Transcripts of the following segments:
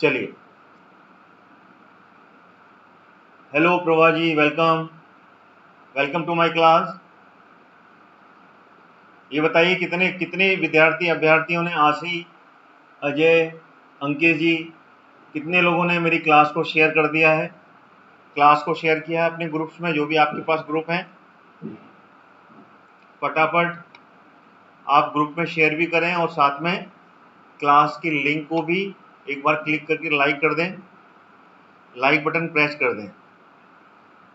चलिए, hello Prabha ji, welcome welcome to my class. ये बताइए कितने कितने विद्यार्थी अभ्यर्थियों ने, आशी, अजय, अंकित जी, कितने लोगों ने मेरी क्लास को शेयर कर दिया है, क्लास को शेयर किया है अपने ग्रुप्स में, जो भी आपके पास ग्रुप हैं। फटाफट आप ग्रुप में शेयर भी करें और साथ में क्लास की लिंक को भी एक बार क्लिक करके लाइक कर दें, लाइक बटन प्रेस कर दें।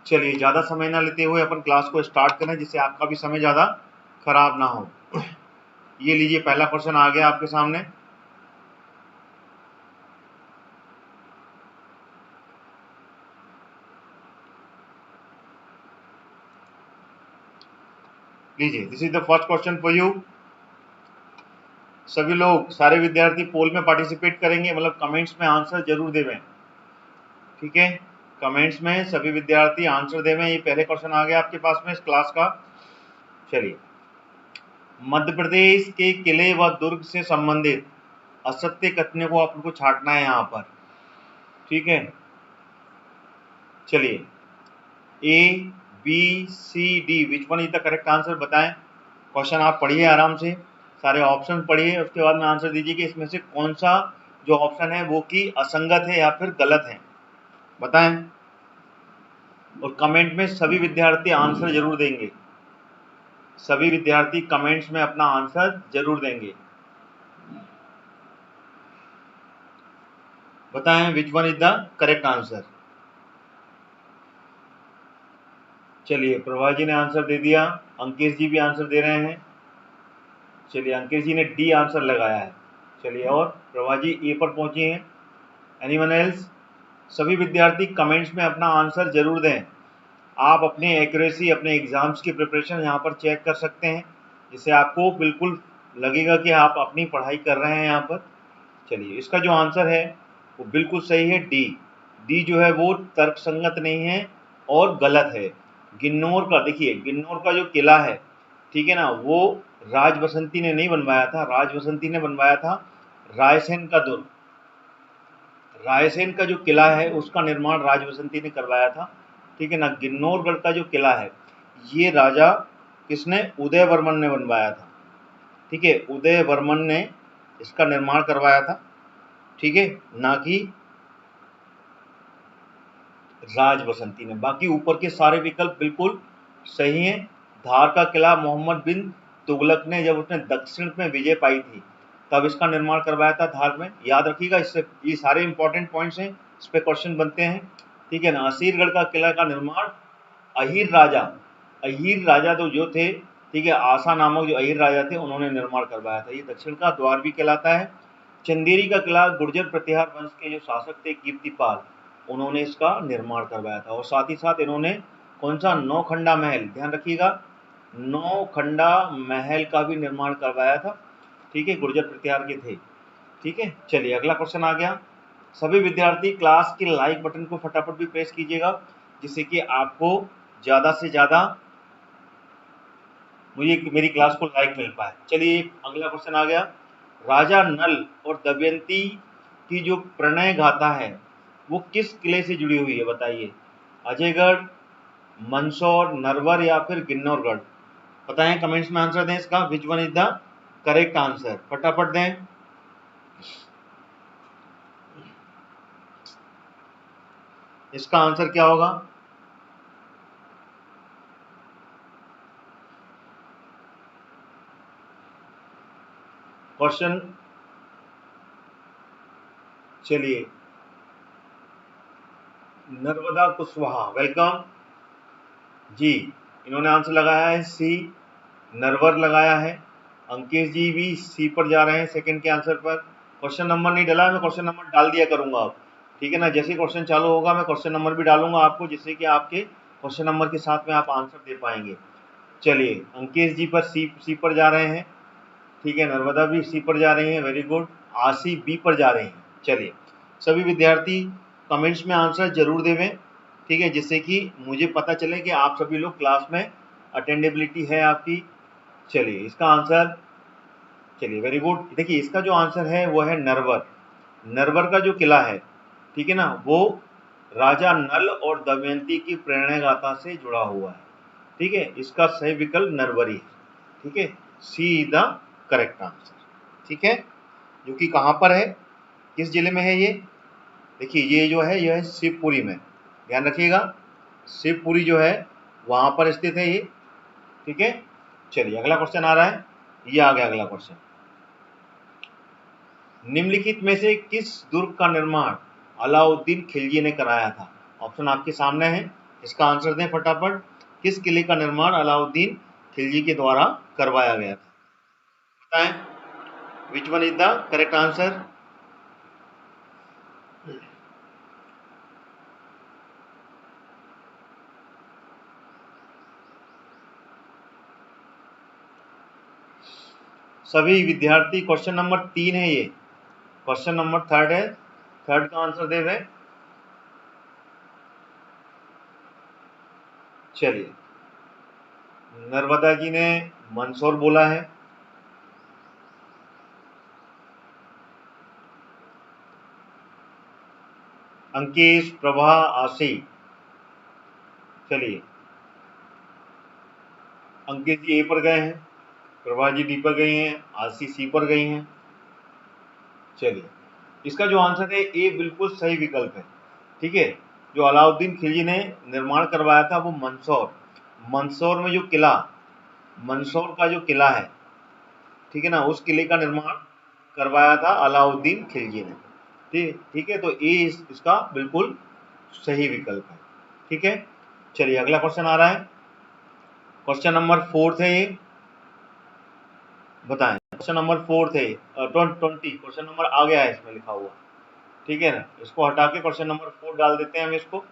चलिए, ज़्यादा समय ना लेते हुए अपन क्लास को स्टार्ट करें, जिससे आपका भी समय ज़्यादा खराब ना हो। ये लीजिए, पहला क्वेश्चन आ गया आपके सामने। लीजिए, this is the first question for you. सभी लोग, सारे विद्यार्थी पोल में पार्टिसिपेट करेंगे, मतलब कमेंट्स में आंसर जरूर देवें, ठीक है। कमेंट्स में सभी विद्यार्थी आंसर देवें। ये पहले क्वेश्चन आ गया आपके पास में इस क्लास का। चलिए, मध्य प्रदेश के किले व दुर्ग से संबंधित असत्य कथनों को आपको छांटना है यहाँ पर, ठीक है। चलिए, A B C D, which one is the correct answer, बताएं। क्वेश्चन आप पढ़िए आराम से, सारे ऑप्शन पढ़िए, उसके बाद में आंसर दीजिए कि इसमें से कौन सा जो ऑप्शन है वो कि असंगत है या फिर गलत है, बताएं। और कमेंट में सभी विद्यार्थी आंसर जरूर देंगे, सभी विद्यार्थी कमेंट्स में अपना आंसर जरूर देंगे। बताएं which one is the correct answer. चलिए, प्रभा जी ने आंसर दे दिया, अंकित जी भी आंसर दे रहे हैं। चलिए, अंकित जी ने डी आंसर लगाया है। चलिए, और प्रभा जी ए पर पहुंची हैं। Anyone else? सभी विद्यार्थी कमेंट्स में अपना आंसर जरूर दें। आप अपनी एक्यूरेसी, अपने एग्जाम्स की प्रिपरेशन यहाँ पर चेक कर सकते हैं, जिससे आपको बिल्कुल लगेगा कि आप अपनी पढ़ाई कर रहे हैं यहाँ पर। चलिए, इसका जो आंसर है वो बिल्कुल सही है, डी। डी जो है वो तर्कसंगत नहीं है और गलत है। गिन्नौर का, देखिए गिन्नौर का जो किला है, ठीक है ना, वो राज बसंती ने नहीं बनवाया था, राज बसंती ने बनवाया था रायसेन का दुर्ग। रायसेन का जो किला है उसका निर्माण राज बसंती ने करवाया था, ठीक है ना। गिन्नौरगढ़ का जो किला है ये राजा किसने, उदय वर्मन ने बनवाया था, ठीक है। उदय वर्मन ने इसका निर्माण करवाया था, ठीक है, ना कि राज बसंती ने। बाकी ऊपर के सारे विकल्प बिल्कुल सही हैं। धार का किला मोहम्मद बिन तुगलक ने, जब उसने दक्षिण में विजय पाई थी, तब इसका निर्माण करवाया था धार में, याद रखिएगा। इससे ये सारे इंपॉर्टेंट पॉइंट्स हैं, इस पे क्वेश्चन बनते हैं, ठीक है ना। असीरगढ़ का किला का निर्माण अहीर राजा तो जो थे, ठीक है, आसा नामक जो अहीर राजा थे उन्होंने निर्माण करवाया था। ये दक्षिण का द्वार भी कहलाता है। चंदेरी का किला गुर्जर प्रतिहार वंश के जो शासक थे कीर्तिपाल, उन्होंने इसका निर्माण करवाया था। और साथ ही साथ इन्होंने कौन सा, नौखंडा महल, ध्यान रखिएगा, नौखंडा महल का भी निर्माण करवाया था, ठीक है, गुर्जर प्रतिहार के थे, ठीक है। चलिए, अगला क्वेश्चन आ गया। सभी विद्यार्थी क्लास के लाइक बटन को फटाफट भी प्रेस कीजिएगा, जिससे कि आपको ज़्यादा से ज़्यादा मुझे मेरी क्लास को लाइक मिल पाए। चलिए, अगला क्वेश्चन आ गया। राजा नल और दमयंती की जो प्रणय गाथा है वो किस किले से जुड़ी हुई है, बताइए। अजयगढ़, मंदसौर, नरवर या फिर गिन्नौरगढ़, बताएं, कमेंट्स में आंसर दें इसका, विच one is the correct answer, फटाफट दें। इसका आंसर क्या होगा? क्वेश्चन, चलिए, नर्मदा कुशवाहा, वेलकम जी, इन्होंने आंसर लगाया है सी, नरवर लगाया है। अंकेश जी भी सी पर जा रहे हैं सेकंड के आंसर पर। क्वेश्चन नंबर नहीं डाला, मैं क्वेश्चन नंबर डाल दिया करूंगा अब, ठीक है ना। जैसे क्वेश्चन चालू होगा मैं क्वेश्चन नंबर भी डालूंगा आपको, जिससे कि आपके क्वेश्चन नंबर के साथ में आप आंसर दे पाएंगे। चलिए, अंकेश जी पर सी पर जा रहे हैं, ठीक है, नर्मदा भी सी पर जा रही है, वेरी गुड। आशी बी पर जा रही हैं। चलिए, सभी विद्यार्थी कमेंट्स में आंसर जरूर देवें, ठीक है, जिससे कि मुझे पता चले कि आप सभी लोग क्लास में अटेंडेबिलिटी है आपकी। चलिए, इसका आंसर, चलिए वेरी गुड। देखिए, इसका जो आंसर है वो है नरवर। नरवर का जो किला है, ठीक है ना, वो राजा नल और दमयंती की प्रेरणा गाथा से जुड़ा हुआ है। ठीक है, इसका सही विकल्प नरवरी है। ठीक है, सी इज द करेक्ट आंसर। ठीक है, जो कि कहाँ पर है, किस जिले में है ये? देखिए ये जो है, यह है शिवपुरी में, ध्यान रखिएगा, शिवपुरी जो है वहां पर स्थित है ये। ठीक है, चलिए अगला क्वेश्चन आ रहा है, ये आ गया अगला क्वेश्चन। निम्नलिखित में से किस दुर्ग का निर्माण अलाउद्दीन खिलजी ने कराया था? ऑप्शन आपके सामने है, इसका आंसर दें फटाफट। किस किले का निर्माण अलाउद्दीन खिलजी के द्वारा करवाया गया था? बताएं, which one is the correct answer? सभी विद्यार्थी, क्वेश्चन नंबर 3 है ये, क्वेश्चन नंबर 3 है, थर्ड का आंसर दे रहे। चलिए, नर्मदा जी ने मंदसौर बोला है, अंकेश, प्रभा, आशी। चलिए, अंकेश जी ए पर गए हैं, प्रभा जी डी पर गई हैं, आशी सी पर गई हैं। चलिए, इसका जो आंसर है ए बिल्कुल सही विकल्प है। ठीक है, जो अलाउद्दीन खिलजी ने निर्माण करवाया था वो मंदसौर, मंदसौर में जो किला, मंदसौर का जो किला है, ठीक है ना, उस किले का निर्माण करवाया था अलाउद्दीन खिलजी ने। ठीक है, तो ए इसका बिल्कुल सही विकल्प है। ठीक है, चलिए अगला क्वेश्चन आ रहा है, क्वेश्चन नंबर 4 है ये, बताएं। क्वेश्चन नंबर 4 है, 20 क्वेश्चन नंबर आ गया है इसमें लिखा हुआ। ठीक है ना, इसको हटा के क्वेश्चन नंबर 4 डाल देते हैं हम इसको,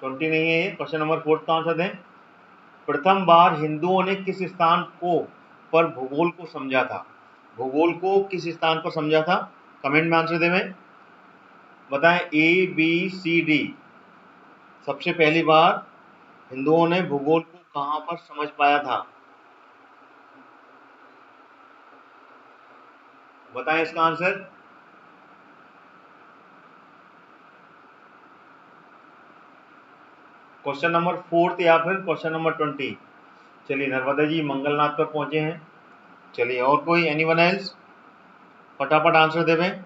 20 नहीं है ये। क्वेश्चन नंबर 4 का आंसर दें। प्रथम बार हिंदुओं ने किस स्थान को पर भूगोल को समझा था? भूगोल को किस स्थान पर समझा था? कमेंट में आंसर दें, बताएं ए बी सी डी। सबसे पहली बार हिंदुओं ने भूगोल को कहां पर समझ पाया था? बताएं इसका आंसर। क्वेश्चन नंबर 4 या फिर क्वेश्चन नंबर 20? चलिए, नर्मदा जी मंगलनाथ पर पहुंचे हैं। चलिए, और कोई, एनीवन एल्स? फटाफट आंसर देवें।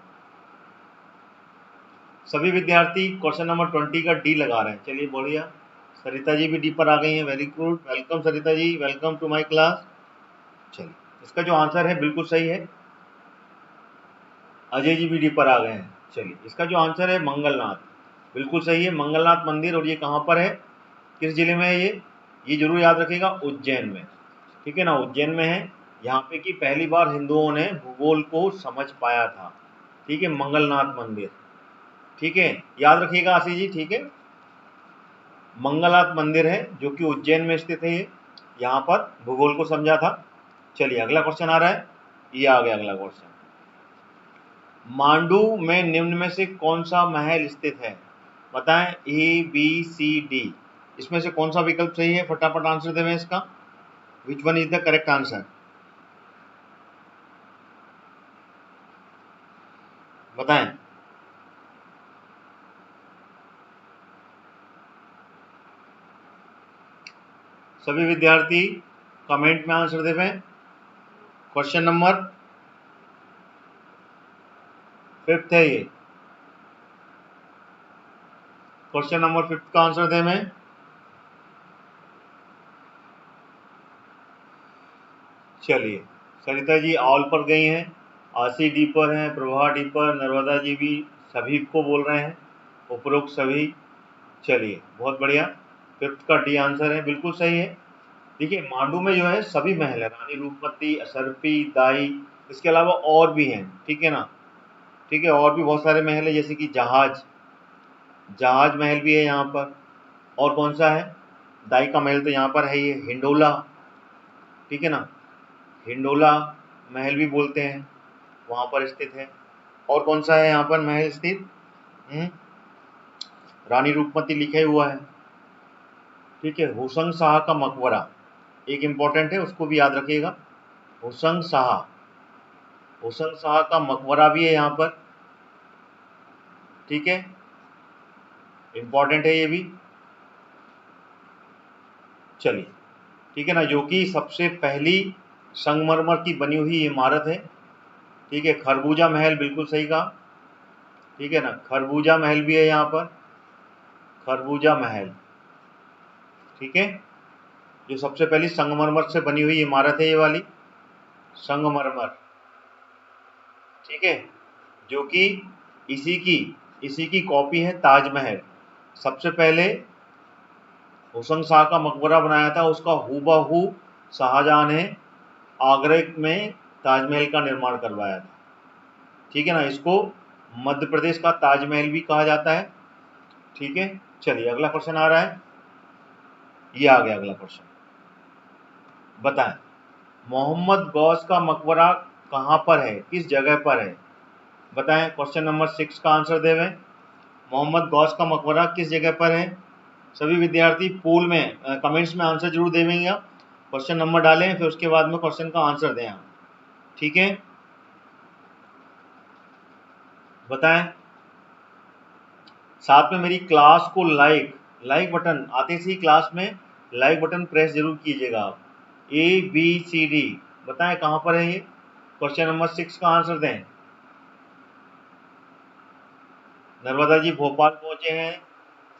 सभी विद्यार्थी क्वेश्चन नंबर 20 का डी लगा रहे हैं। चलिए बढ़िया, सरिता जी भी डी पर आ गई हैं, very good, welcome Sarita ji, welcome to my class. चलिए, इसका जो आंसर है बिल्कुल सही है, अजय जी भी डी पर आ गए हैं। चलिए, इसका जो आंसर है मंगलनाथ, बिल्कुल सही है, मंगलनाथ मंदिर। और ये कहाँ पर है, किस जिले में है ये जरूर याद रखिएगा, उज्जैन में। ठीक है ना, उज्जैन में है, यहाँ पे कि पहली बार हिंदुओं ने भूगोल को समझ पाया था। ठीक है, मंगलनाथ मंदिर। ठीक है, याद रखिएगा आशीष जी। ठीक है, मंगलनाथ मंदिर है जो कि उज्जैन में स्थित है, ये यहाँ पर भूगोल को समझा था। चलिए अगला क्वेश्चन आ रहा है, ये आ गया अगला क्वेश्चन। मांडू में निम्न में से कौन सा महल स्थित है? बताएं ए बी सी डी, इसमें से कौन सा विकल्प सही है? फटाफट आंसर देवें इसका, विच one is the correct answer? बताएं। सभी विद्यार्थी कमेंट में आंसर देवें। क्वेश्चन नंबर 5 है ये, क्वेश्चन नंबर 5 का आंसर दें। चलिए, सरिता जी ऑल पर गई हैं, आशी डी पर हैं, प्रभा डी पर, नर्मदा जी भी सभी को बोल रहे हैं, उपरोक्त सभी। चलिए बहुत बढ़िया, 5 का डी आंसर है, बिल्कुल सही है। देखिए, मांडू में जो है सभी महल है, रानी रूपमती, असरपी, दाई, इसके अलावा और भी हैं। ठीक है ना, ठीक है, और भी बहुत सारे महल है, जैसे कि जहाज, जहाज महल भी है यहाँ पर। और कौन सा है, दाई का महल तो यहाँ पर है, ये हिंडोला। ठीक है ना, हिंडोला महल भी बोलते हैं, वहाँ पर स्थित है। और कौन सा है यहाँ पर महल स्थित? रानी रूपमती लिखा हुआ है। ठीक है, हुसंग शाह का मकबरा एक इम्पोर्टेंट है, उसको भी याद रखिएगा, हुसंग शाह, हुसंग शाह का मकबरा भी है यहाँ पर। ठीक है, इंपॉर्टेंट है ये भी। चलिए, ठीक है ना, जो कि सबसे पहली संगमरमर की बनी हुई इमारत है। ठीक है, खरबूजा महल, बिल्कुल सही कहा। ठीक है ना, खरबूजा महल भी है यहाँ पर, खरबूजा महल। ठीक है, जो सबसे पहली संगमरमर से बनी हुई इमारत है ये वाली, संगमरमर। ठीक है, जो कि इसी की कॉपी है ताजमहल। सबसे पहले हुसैन शाह का मकबरा बनाया था, उसका हूबहू शाहजहां ने आगरा में ताजमहल का निर्माण करवाया था। ठीक है ना, इसको मध्य प्रदेश का ताजमहल भी कहा जाता है। ठीक है, चलिए अगला क्वेश्चन आ रहा है, ये आ गया अगला क्वेश्चन। बताएं, मोहम्मद गौस का मकबरा कहाँ पर है, किस जगह पर है? बताएं, क्वेश्चन नंबर 6 का आंसर देवें। मोहम्मद गौस का मकबरा किस जगह पर है? सभी विद्यार्थी पूल में कमेंट्स में आंसर जरूर देंगे आप, क्वेश्चन नंबर डालें, फिर उसके बाद में क्वेश्चन का आंसर दें आप। ठीक है, बताएं। साथ में मेरी क्लास को लाइक बटन आते ही क्लास में लाइक बटन प्रेस जरूर कीजिएगा आप। ABCD बताएं कहां पर है ये, क्वेश्चन नंबर 6 का आंसर दें। नर्मदा जी भोपाल पहुंचे हैं,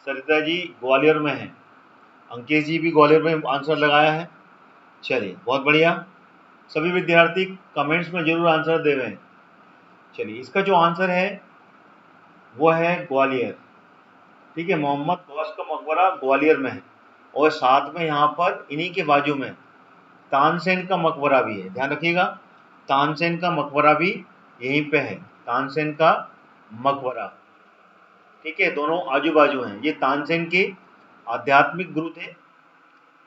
सरिता जी ग्वालियर में हैं, अंकेश जी भी ग्वालियर में आंसर लगाया है। चलिए बहुत बढ़िया, सभी विद्यार्थी कमेंट्स में जरूर आंसर देवें। चलिए, इसका जो आंसर है वो है ग्वालियर। ठीक है, मोहम्मद गौस का मकबरा ग्वालियर में है, और साथ में यहाँ पर इन्हीं के बाजू में तानसेन का मकबरा भी है, ध्यान रखिएगा। तानसेन का मकबरा भी यहीं पे है, तानसेन का मकबरा। ठीक है, दोनों आजू बाजू हैं। ये तानसेन के आध्यात्मिक गुरु थे।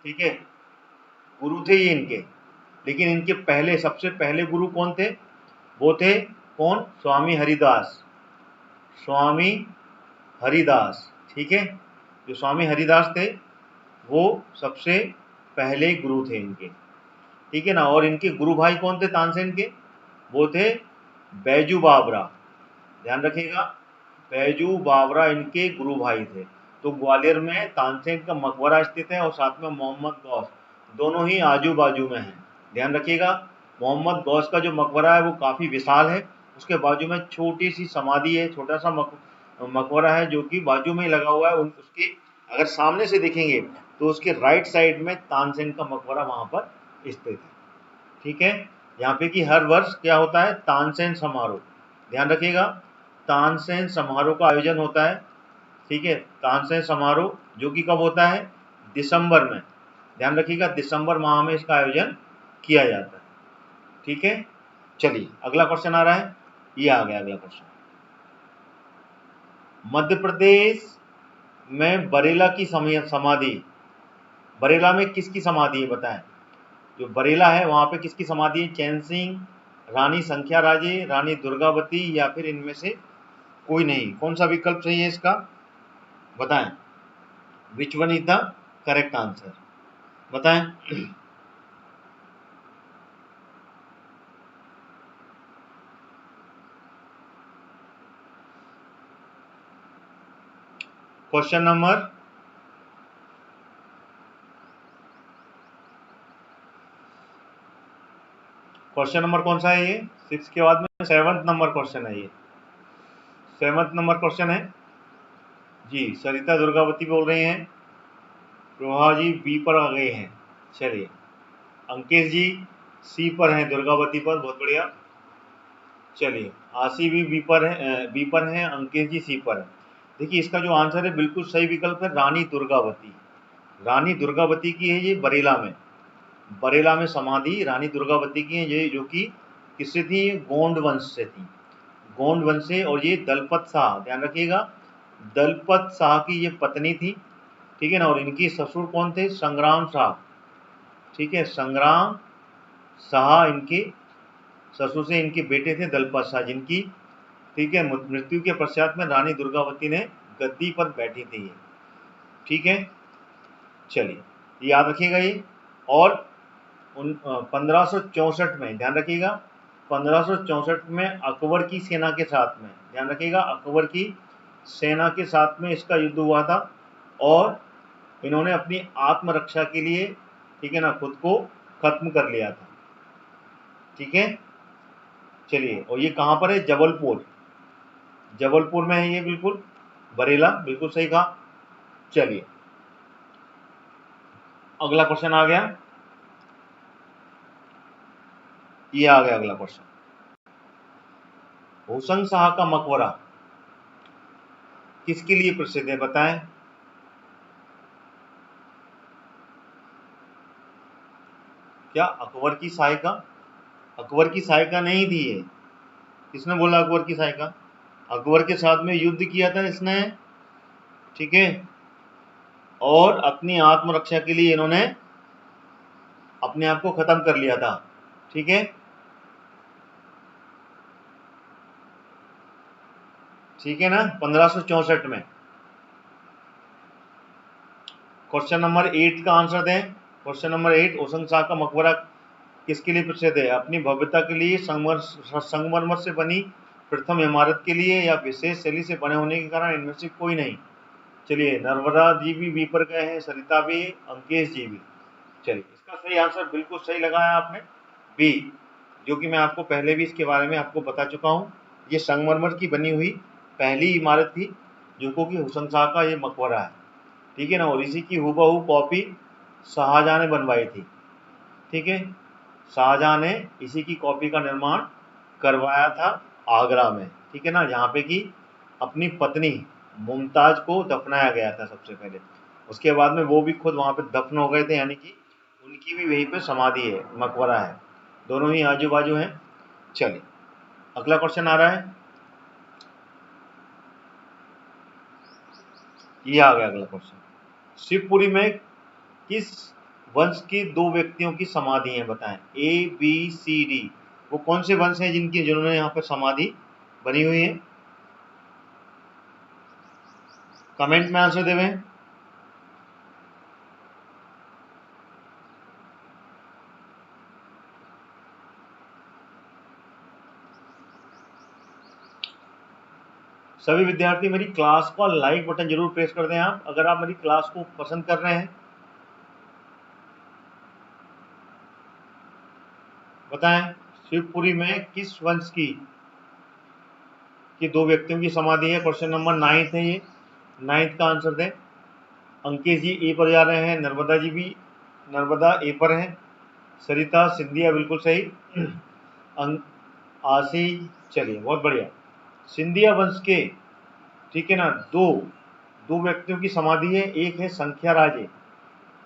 ठीक है, गुरु थे ये इनके, लेकिन इनके पहले सबसे पहले गुरु कौन थे? वो थे कौन? स्वामी हरिदास, स्वामी हरिदास। ठीक है, जो स्वामी हरिदास थे वो सबसे पहले गुरु थे इनके। ठीक है ना, और इनके गुरु भाई कौन थे तानसेन के? वो थे बैजू बावरा, ध्यान रखिएगा, बैजू बावरा इनके गुरु भाई थे। तो ग्वालियर में तानसेन का मकबरा स्थित है, और साथ में मोहम्मद गौस, दोनों ही आजू बाजू में हैं, ध्यान रखिएगा। मोहम्मद गौस का जो मकबरा है वो काफ़ी विशाल है, उसके बाजू में छोटी सी समाधि है, छोटा सा मकबरा है जो कि बाजू में ही लगा हुआ है। उसके अगर सामने से देखेंगे तो उसके राइट साइड में तानसेन का मकबरा वहाँ पर स्थित है। ठीक है, यहाँ पे कि हर वर्ष क्या होता है? तानसेन समारोह, ध्यान रखिएगा, तानसेन समारोह का आयोजन होता है। ठीक है, तानसेन समारोह जो कि कब होता है? दिसंबर में, ध्यान रखिएगा, दिसंबर माह में इसका आयोजन किया जाता है। ठीक है, चलिए अगला क्वेश्चन आ रहा है, ये आ गया अगला क्वेश्चन। मध्य प्रदेश में बरेला की समाधि, बरेला में किसकी समाधि है बताएं? जो बरेला है वहां पे किसकी समाधि है? चैन सिंह, रानी संख्या राजे, रानी दुर्गावती, या फिर इनमें से कोई नहीं? कौन सा विकल्प सही है इसका, बताएं? Which one is the correct answer, बताएं? क्वेश्चन नंबर कौन सा है ये? 6 के बाद में 7th नंबर क्वेश्चन है ये, 7th नंबर क्वेश्चन है जी। सरिता दुर्गावती बोल रही हैं, प्रभा जी बी पर आ गए हैं। चलिए, अंकेश जी सी पर हैं, दुर्गावती पर, बहुत बढ़िया। चलिए, आशी भी बी पर हैं, अंकेश जी सी पर है। देखिए, इसका जो आंसर है बिल्कुल सही विकल्प है रानी दुर्गावती। रानी दुर्गावती की है ये, बरेला में, बरेला में समाधि रानी दुर्गावती की है ये, जो कि किससे थी? गोंड वंश से थी, गोंड वंश से। और ये दलपत शाह, ध्यान रखिएगा, दलपत शाह की ये पत्नी थी। ठीक है ना, और इनकी ससुर कौन थे? संग्राम शाह। ठीक है, संग्राम शाह इनके ससुर से इनके बेटे थे दलपत शाह, जिनकी, ठीक है, मृत्यु के पश्चात में रानी दुर्गावती ने गद्दी पर बैठी थी ये। ठीक है, चलिए याद रखिएगा ये। और 1564 में, ध्यान रखिएगा, 1564 में अकबर की सेना के साथ में, ध्यान रखिएगा, अकबर की सेना के साथ में इसका युद्ध हुआ था और इन्होंने अपनी आत्मरक्षा के लिए, ठीक है ना, खुद को खत्म कर लिया था। ठीक है, चलिए, और ये कहाँ पर है? जबलपुर, जबलपुर में है ये, बिल्कुल बरेला, बिल्कुल सही कहा। चलिए अगला क्वेश्चन आ गया, ये आ गया अगला क्वेश्चन। होशंग शाह का मकबरा किसके लिए प्रसिद्ध है, बताएं। क्या अकबर की सहायका? अकबर की सहायका नहीं थी ये। किसने बोला अकबर की सहायका? अकबर के साथ में युद्ध किया था इसने, ठीक है, और अपनी आत्मरक्षा के लिए इन्होंने अपने आप को खत्म कर लिया था। ठीक है, ठीक है ना, 1564 में। क्वेश्चन नंबर 8 का आंसर दें। क्वेश्चन नंबर 8, होशंग शाह का मकबरा किसके लिए प्रसिद्ध है? अपनी भव्यता के लिए, संगमरमर से बनी प्रथम इमारत के लिए, या विशेष शैली से बने होने के कारण? इनमें से कोई नहीं। चलिए, नर्मदा जी भी बी पर गए हैं, सरिता भी, अंकेश जी भी। चलिए, इसका सही आंसर बिल्कुल सही लगाया आपने, बी, जो कि मैं आपको पहले भी इसके बारे में आपको बता चुका हूँ। ये संगमरमर की बनी हुई पहली इमारत थी जो कि होशंग शाह का ये मकबरा है। ठीक है ना, और इसी की हूबहू कॉपी शाहजहां ने बनवाई थी। ठीक है, शाहजहां ने इसी की कॉपी का निर्माण करवाया था आगरा में। ठीक है ना, जहाँ पे कि अपनी पत्नी मुमताज को दफनाया गया था सबसे पहले। उसके बाद में वो भी खुद वहाँ पे दफन हो गए थे, यानी कि उनकी भी वहीं पे समाधि है, मकबरा है, दोनों ही आजू बाजू हैं। चलिए अगला क्वेश्चन आ रहा है, ये आ गया अगला क्वेश्चन। शिवपुरी में किस वंश के 2 व्यक्तियों की समाधि है, बताएं। ए बी सी डी, वो कौन से वंश हैं जिन्होंने यहाँ पर समाधि बनी हुई है? कमेंट में आंसर देवें। सभी विद्यार्थी मेरी क्लास को लाइक बटन जरूर प्रेस कर दें आप, अगर आप मेरी क्लास को पसंद कर रहे हैं। बताएं, शिवपुरी में किस वंश की 2 व्यक्तियों की समाधि है? क्वेश्चन नंबर 9 है ये, 9 का आंसर दें। अंकेश जी ए पर जा रहे हैं, नर्मदा जी भी, नर्मदा ए पर हैं, सरिता सिंधिया बिल्कुल सही, आशी, चलिए बहुत बढ़िया। सिंधिया वंश के, ठीक है ना, दो व्यक्तियों की समाधि है, एक है संख्या राजे,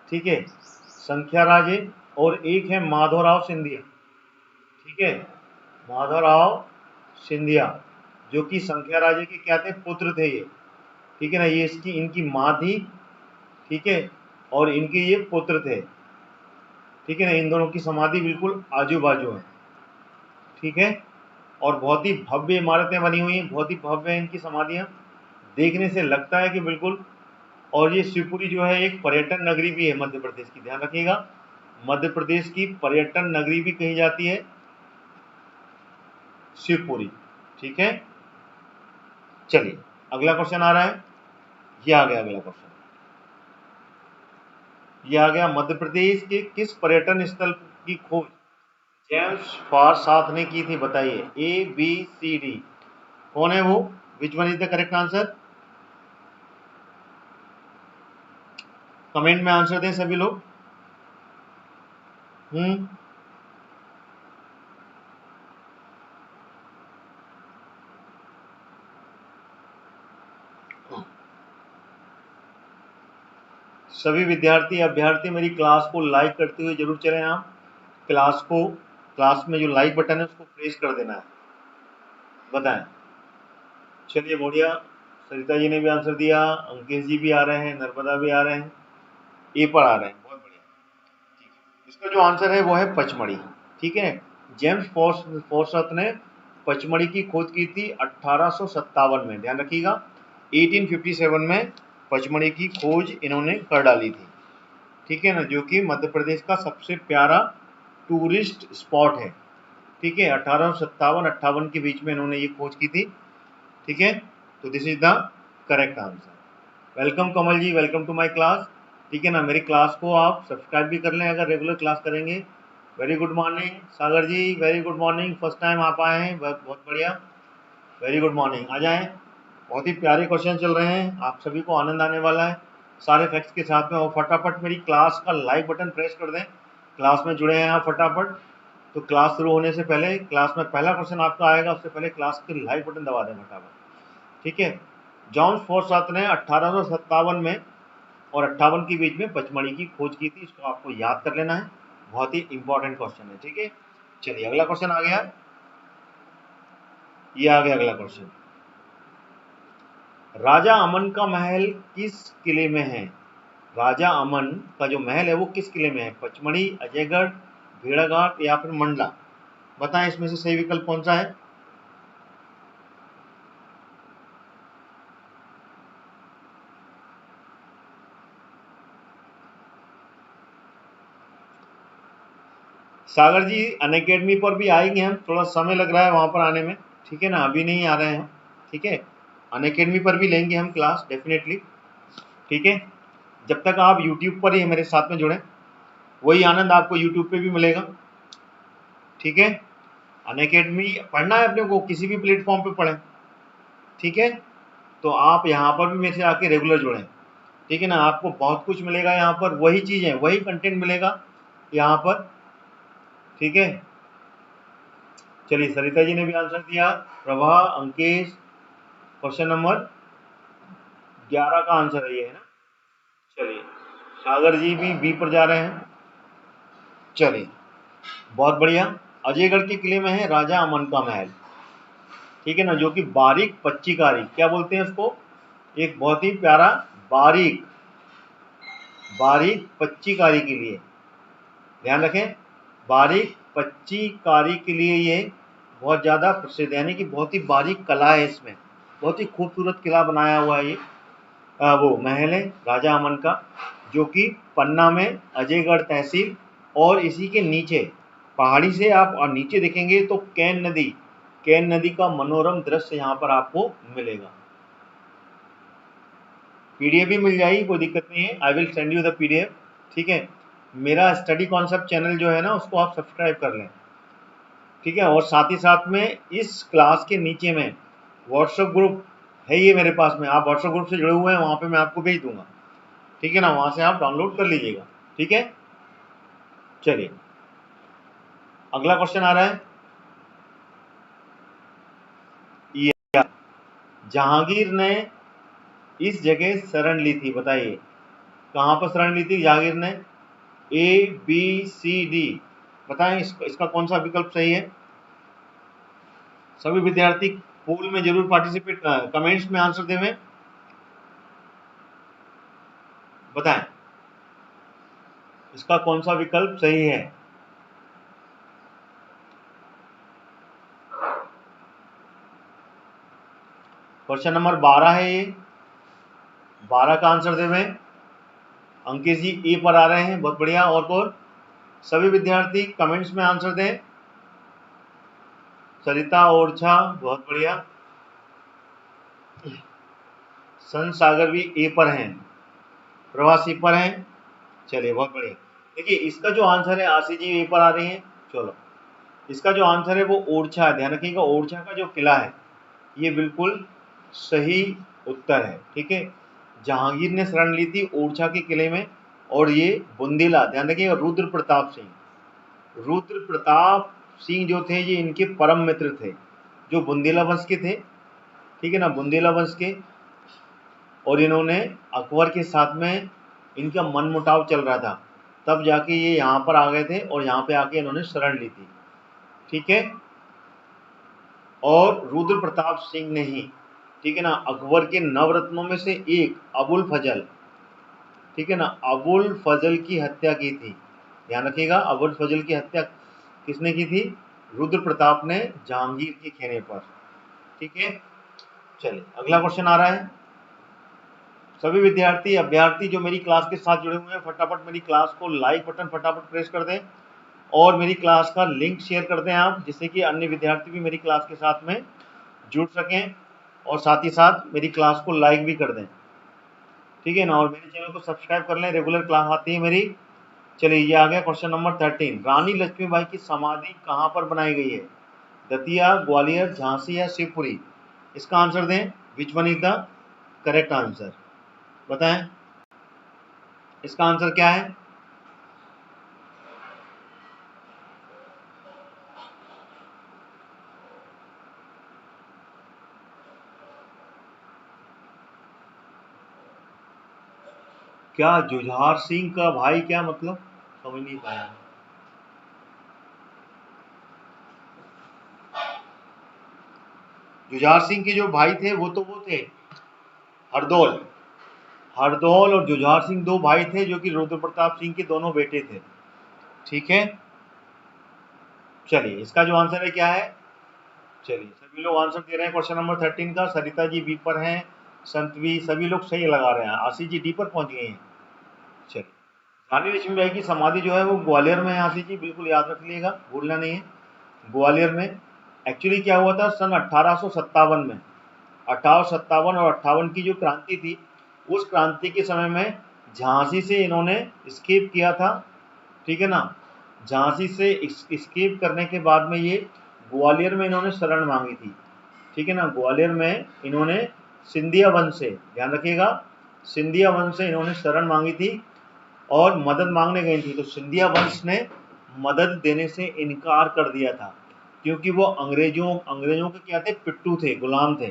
ठीक है, संख्या राजे, और एक है माधवराव सिंधिया। ठीक है, माधवराव सिंधिया, जो कि संख्या राजे के क्या थे? पुत्र थे ये। ठीक है ना, ये इसकी इनकी माँ थी, ठीक है, और इनके ये पुत्र थे। ठीक है ना, इन दोनों की समाधि बिल्कुल आजू बाजू है। ठीक है, और बहुत ही भव्य इमारतें बनी हुई हैं, बहुत ही भव्य इनकी समाधियां, देखने से लगता है कि बिल्कुल। और ये शिवपुरी जो है एक पर्यटन नगरी भी है मध्य प्रदेश की, ध्यान रखिएगा, मध्य प्रदेश की पर्यटन नगरी भी कही जाती है शिवपुरी। ठीक है, चलिए अगला क्वेश्चन आ रहा है, ये आ गया अगला क्वेश्चन, ये आ गया। मध्य प्रदेश के किस पर्यटन स्थल की खोज जेम्स फारसात ने की थी, बताइए। ए बी सी डी, कौन है वो? विच one is the correct answer? Comment में आंसर दें सभी लोग। सभी विद्यार्थी अभ्यर्थी मेरी क्लास को लाइक करते हुए जरूर चलें आप। क्लास में जो लाइक बटन है उसको प्रेस कर देना है। बताएं, चलिए बढ़िया, सरिता जी ने भी आंसर दिया, अंकेश जी भी आ रहे हैं, नर्मदा भी आ रहे हैं, ए पर आ रहे हैं, बहुत बढ़िया। ठीक है, इसका जो आंसर है वो है पचमढ़ी। ठीक है, जेम्स फॉरसत ने पचमढ़ी की खोज की थी 1857 में, ध्यान रखिएगा, 1857 में पचमढ़ी की खोज इन्होंने कर डाली थी। ठीक है ना, जो कि मध्य प्रदेश का सबसे प्यारा टूरिस्ट स्पॉट है। ठीक है, 1857-58 के बीच में इन्होंने ये खोज की थी। ठीक है, तो this is the correct answer. Welcome Kamal ji, welcome to my class. ठीक है ना, मेरी क्लास को आप सब्सक्राइब भी कर लें अगर रेगुलर क्लास करेंगे। Very good morning Sagar ji, very good morning, first time आप आए हैं, बहुत बढ़िया, वेरी गुड मॉर्निंग। आ जाएं, बहुत ही प्यारे क्वेश्चन चल रहे हैं, आप सभी को आनंद आने वाला है सारे फैक्ट्स के साथ में। और फटाफट मेरी क्लास का लाइक बटन प्रेस कर दें, क्लास में जुड़े हैं आप फटाफट। तो क्लास शुरू होने से पहले, क्लास में पहला क्वेश्चन आपका आएगा, उससे पहले क्लास के लाइक बटन दबा दें फटाफट। ठीक है, जॉन फोर्सात ने 1857 में और 58 के बीच में पचमढ़ी की खोज की थी, इसको आपको याद कर लेना है, बहुत ही इंपॉर्टेंट क्वेश्चन है। ठीक है, चलिए अगला क्वेश्चन आ गया, ये आ गया अगला क्वेश्चन। राजा अमन का महल किस किले में है? राजा अमन का जो महल है वो किस किले में है? पचमढ़ी, अजयगढ़, भेड़ाघाट या फिर मंडला? बताएं इसमें से सही विकल्प कौन सा है? सागर जी अनअकैडमी पर भी आएंगे हम, थोड़ा समय लग रहा है वहां पर आने में, ठीक है ना, अभी नहीं आ रहे हैं, ठीक है। अनअकैडमी पर भी लेंगे हम क्लास डेफिनेटली, ठीक है। जब तक आप यूट्यूब पर ही मेरे साथ में जुड़े, वही आनंद आपको यूट्यूब पे भी मिलेगा, ठीक है। अनअकैडमी पढ़ना है अपने को, किसी भी प्लेटफॉर्म पे पढ़ें, ठीक है। तो आप यहाँ पर भी मेरे से आके रेगुलर जुड़ें, ठीक है ना, आपको बहुत कुछ मिलेगा यहाँ पर, वही चीज़ें, वही कंटेंट मिलेगा यहाँ पर, ठीक है। चलिए सरिता जी ने भी आंसर दिया, प्रभा, अंकेश, क्वेश्चन नंबर 11 का आंसर है ये, है ना। चलिए सागर जी भी बी पर जा रहे हैं, चलिए बहुत बढ़िया। अजयगढ़ के किले में है राजा अमन का महल, ठीक है ना, जो कि बारीक पच्चीकारी, क्या बोलते हैं उसको, एक बहुत ही प्यारा बारीक बारीक पच्चीकारी के लिए, ध्यान रखें, बारीक पच्चीकारी के लिए ये बहुत ज़्यादा प्रसिद्ध, यानी कि बहुत ही बारीक कला है इसमें, बहुत ही खूबसूरत किला बनाया हुआ है ये, वो महल है राजा अमन का, जो कि पन्ना में अजयगढ़ तहसील, और इसी के नीचे पहाड़ी से आप और नीचे देखेंगे तो कैन नदी का मनोरम दृश्य यहाँ पर आपको मिलेगा। पीडीएफ भी मिल जाएगी, कोई दिक्कत नहीं है, I will send you the PDF, ठीक है। मेरा स्टडी कॉन्सेप्ट चैनल जो है ना, उसको आप सब्सक्राइब कर लें, ठीक है। और साथ ही साथ में इस क्लास के नीचे में व्हाट्सएप ग्रुप है ये मेरे पास में, आप व्हाट्सएप ग्रुप से जुड़े हुए हैं, वहाँ पे मैं आपको भेज दूंगा, ठीक है ना, वहाँ से आप डाउनलोड कर लीजिएगा, ठीक है। चलिए अगला क्वेश्चन आ रहा है, ये जहांगीर ने इस जगह शरण ली थी, बताइए कहाँ पर शरण ली थी जहांगीर ने? ए बी सी डी, बताएं इसका कौन सा विकल्प सही है? सभी विद्यार्थी पोल में जरूर पार्टिसिपेट, कमेंट्स में आंसर देवें, बताएं इसका कौन सा विकल्प सही है। क्वेश्चन नंबर 12 है ये, 12 का आंसर देवें। अंकित जी ए पर आ रहे हैं, बहुत बढ़िया, और सभी विद्यार्थी कमेंट्स में आंसर दें। सरिता ओरछा, बहुत बढ़िया, सन सागर भी ए पर हैं, प्रवासी पर हैं, चलिए बहुत बढ़िया। देखिए इसका जो आंसर है, आशी जी ए पर आ रही हैं, चलो इसका जो आंसर है वो ओरछा है, ध्यान रखिएगा, ओरछा का जो किला है ये बिल्कुल सही उत्तर है, ठीक है। जहांगीर ने शरण ली थी ओरछा के किले में, और ये बुंदेला, ध्यान रखिएगा, रुद्र प्रताप सिंह जो थे ये इनके परम मित्र थे, जो बुंदेला वंश के थे, ठीक है ना, बुंदेला वंश के। और इन्होंने अकबर के साथ में इनका मनमुटाव चल रहा था, तब जाके ये यहाँ पर आ गए थे और यहाँ पे आके इन्होंने शरण ली थी, ठीक है। और रुद्र प्रताप सिंह ने ही, ठीक है ना, अकबर के नवरत्नों में से एक अबुल फजल, ठीक है ना, अबुल फजल की हत्या की थी, ध्यान रखिएगा, अबुल फजल की हत्या किसने की थी? रुद्र प्रताप ने जहांगीर के कहने पर, ठीक है। चलिए अगला क्वेश्चन आ रहा है, सभी विद्यार्थी अभ्यर्थी जो मेरी क्लास के साथ जुड़े हुए हैं, फटाफट मेरी क्लास को लाइक बटन फटाफट प्रेस कर दें, और मेरी क्लास का लिंक शेयर कर दें आप, जिससे कि अन्य विद्यार्थी भी मेरी क्लास के साथ में जुड़ सकें, और साथ ही साथ मेरी क्लास को लाइक भी कर दें, ठीक है ना, और मेरे चैनल को सब्सक्राइब कर लें, रेगुलर क्लास आती है मेरी। चलिए ये आ गया क्वेश्चन नंबर 13। रानी लक्ष्मीबाई की समाधि कहाँ पर बनाई गई है? दतिया, ग्वालियर, झांसी या शिवपुरी? इसका आंसर दें। विच one is the correct answer? बताएं इसका आंसर क्या है? क्या जुझार सिंह का भाई? क्या मतलब, समझ नहीं पाया। जुझार सिंह के जो भाई थे वो थे हरदौल। हरदौल और जुझार सिंह दो भाई थे जो कि रुद्र प्रताप सिंह के दोनों बेटे थे, ठीक है। चलिए इसका जो आंसर है क्या है? चलिए सभी लोग आंसर दे रहे हैं क्वेश्चन नंबर 13 का। सरिता जी बी पर हैं, संत भी, सभी लोग सही लगा रहे हैं। आशीष जी डी पर पहुंच गए हैं। चलिए रानी लक्ष्मीबाई की समाधि जो है वो ग्वालियर में है आशीष जी, बिल्कुल याद रख लीजिएगा, भूलना नहीं है। ग्वालियर में एक्चुअली क्या हुआ था सन 1857 में, 1857 और 58 की जो क्रांति थी, उस क्रांति के समय में झांसी से इन्होंने स्केप किया था, ठीक है ना। झांसी से स्केप करने के बाद में ये ग्वालियर में इन्होंने शरण मांगी थी, ठीक है ना। ग्वालियर में इन्होंने सिंधिया वंश से, ध्यान रखिएगा, सिंधिया वंश से इन्होंने शरण मांगी थी और मदद मांगने गई थी। तो सिंधिया वंश ने मदद देने से इनकार कर दिया था, क्योंकि वो अंग्रेजों के क्या थे, पिट्टू थे, गुलाम थे,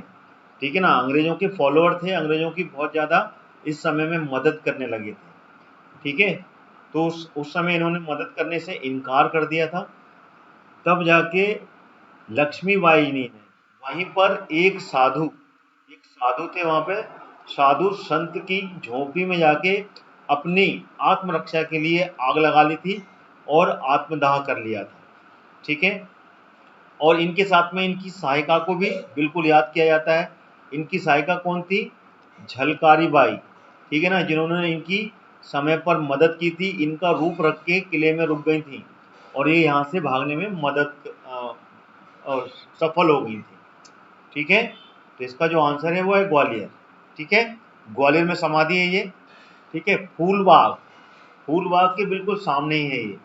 ठीक है ना। अंग्रेजों के फॉलोअर थे, अंग्रेजों की बहुत ज़्यादा इस समय में मदद करने लगे थे, ठीक है। तो उस समय इन्होंने मदद करने से इनकार कर दिया था। तब जाके लक्ष्मीबाई ने वहीं पर एक साधु थे वहाँ पे, साधु संत की झोंपड़ी में जाके अपनी आत्मरक्षा के लिए आग लगा ली थी और आत्मदाह कर लिया था, ठीक है। और इनके साथ में इनकी सहायिका को भी बिल्कुल याद किया जाता है। इनकी सहायिका कौन थी? झलकारी बाई, ठीक है ना, जिन्होंने इनकी समय पर मदद की थी। इनका रूप रख के किले में रुक गई थी और ये यहाँ से भागने में सफल हो गई थी, ठीक है। तो इसका जो आंसर है वो है ग्वालियर, ठीक है। ग्वालियर में समाधि है ये, ठीक है। फूलबाग के बिल्कुल सामने ही है ये,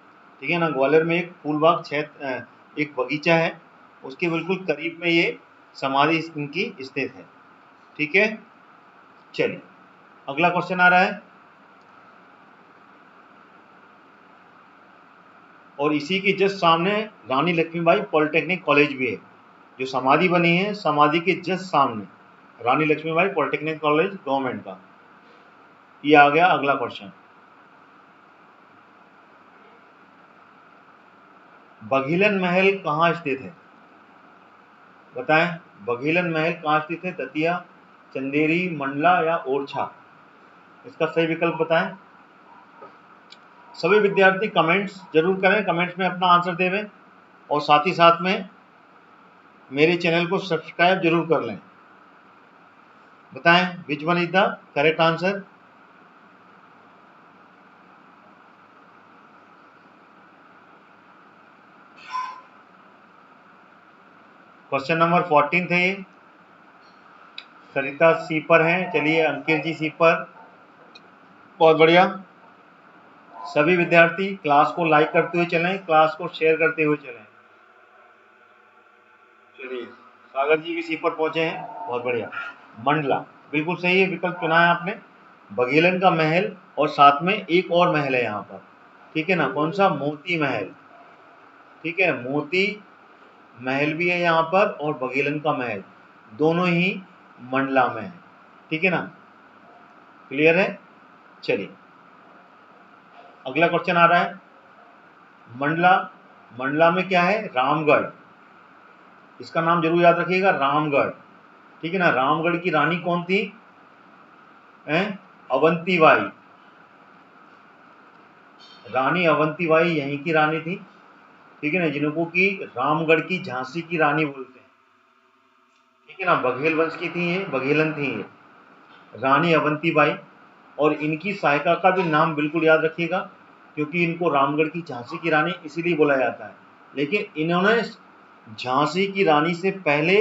ठीक है ना। ग्वालियर में एक फूलबाग क्षेत्र, एक बगीचा है, उसके बिल्कुल करीब में ये समाधि इनकी स्थित है, ठीक है। चलिए अगला क्वेश्चन आ रहा है, और इसी के जस्ट सामने रानी लक्ष्मीबाई पॉलिटेक्निक कॉलेज भी है। जो समाधि बनी है, समाधि के जस्ट सामने रानी लक्ष्मीबाई पॉलिटेक्निक कॉलेज गवर्नमेंट का। ये आ गया अगला क्वेश्चन। बघेलन महल कहाँ स्थित है? बताएं बघेलन महल कहाँ स्थित है? दतिया, चंदेरी, मंडला या ओरछा? इसका सही विकल्प बताएं। सभी विद्यार्थी कमेंट्स जरूर करें, कमेंट्स में अपना आंसर देवें और साथ ही साथ में मेरे चैनल को सब्सक्राइब जरूर कर लें। बताएं which one is the correct answer? Question number 14 थे ये। सरिता सी पर हैं। चलिए अंकित जी सी पर, बहुत बढ़िया। सभी विद्यार्थी क्लास को लाइक करते हुए चलें, क्लास को शेयर करते हुए चलें। चलिए सागर जी भी सी पर पहुंचे हैं, बहुत बढ़िया। मंडला बिल्कुल सही है विकल्प चुना है आपने। बघेलन का महल और साथ में एक और महल है यहाँ पर, ठीक है ना। कौन सा? मोती महल, ठीक है। मोती महल भी है यहाँ पर और बघेलन का महल, दोनों ही मंडला में है, ठीक है ना। क्लियर है? चलिए अगला क्वेश्चन आ रहा है। मंडला में क्या है? रामगढ़। इसका नाम जरूर याद रखिएगा, रामगढ़, ठीक है ना। रामगढ़ की रानी कौन थी? अवंतीबाई। रानी अवंतीबाई यहीं की रानी थी, ठीक है ना, जिनको कि रामगढ़ की झांसी की रानी बोलते हैं, ठीक है ना। बघेल वंश की थी ये, बघेलन थी ये, रानी अवंतीबाई। और इनकी सहायिका का भी नाम बिल्कुल याद रखिएगा, क्योंकि इनको रामगढ़ की झांसी की रानी इसीलिए बोला जाता है। लेकिन इन्होंने झांसी की रानी से पहले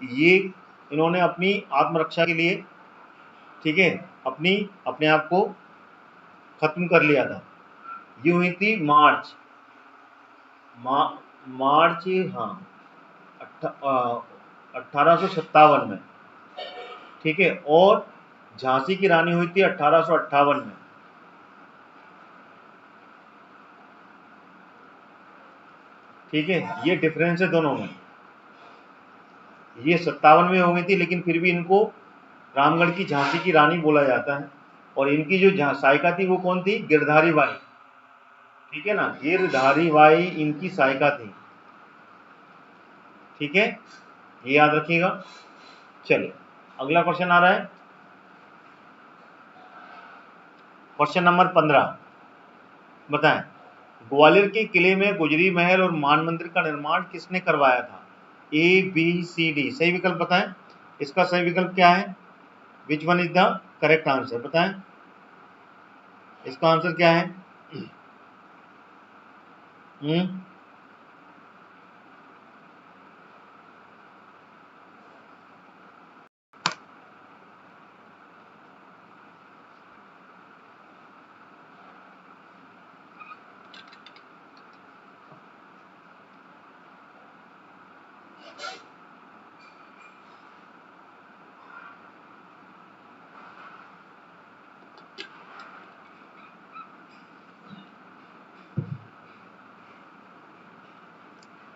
ये इन्होंने अपनी आत्मरक्षा के लिए, ठीक है, अपने आप को खत्म कर लिया था। ये हुई थी मार्च, मार्च, हाँ, 1857 में, ठीक है। और झांसी की रानी हुई थी 1858 में, ठीक है। ये डिफरेंस है दोनों में। ये 57 में हो गई थी, लेकिन फिर भी इनको रामगढ़ की झांसी की रानी बोला जाता है। और इनकी जो सायिका थी वो कौन थी? गिरधारी बाई, ठीक है ना। गिरधारी बाई इनकी सायिका थी, ठीक है, ये याद रखिएगा। चलिए अगला क्वेश्चन आ रहा है, क्वेश्चन नंबर 15। बताएं, ग्वालियर के किले में गुजरी महल और मान मंदिर का निर्माण किसने करवाया था? ए, बी, सी, डी। सही विकल्प बताएं। इसका सही विकल्प क्या है? विच one is the correct answer? बताएं, इसका आंसर क्या है? हम्म,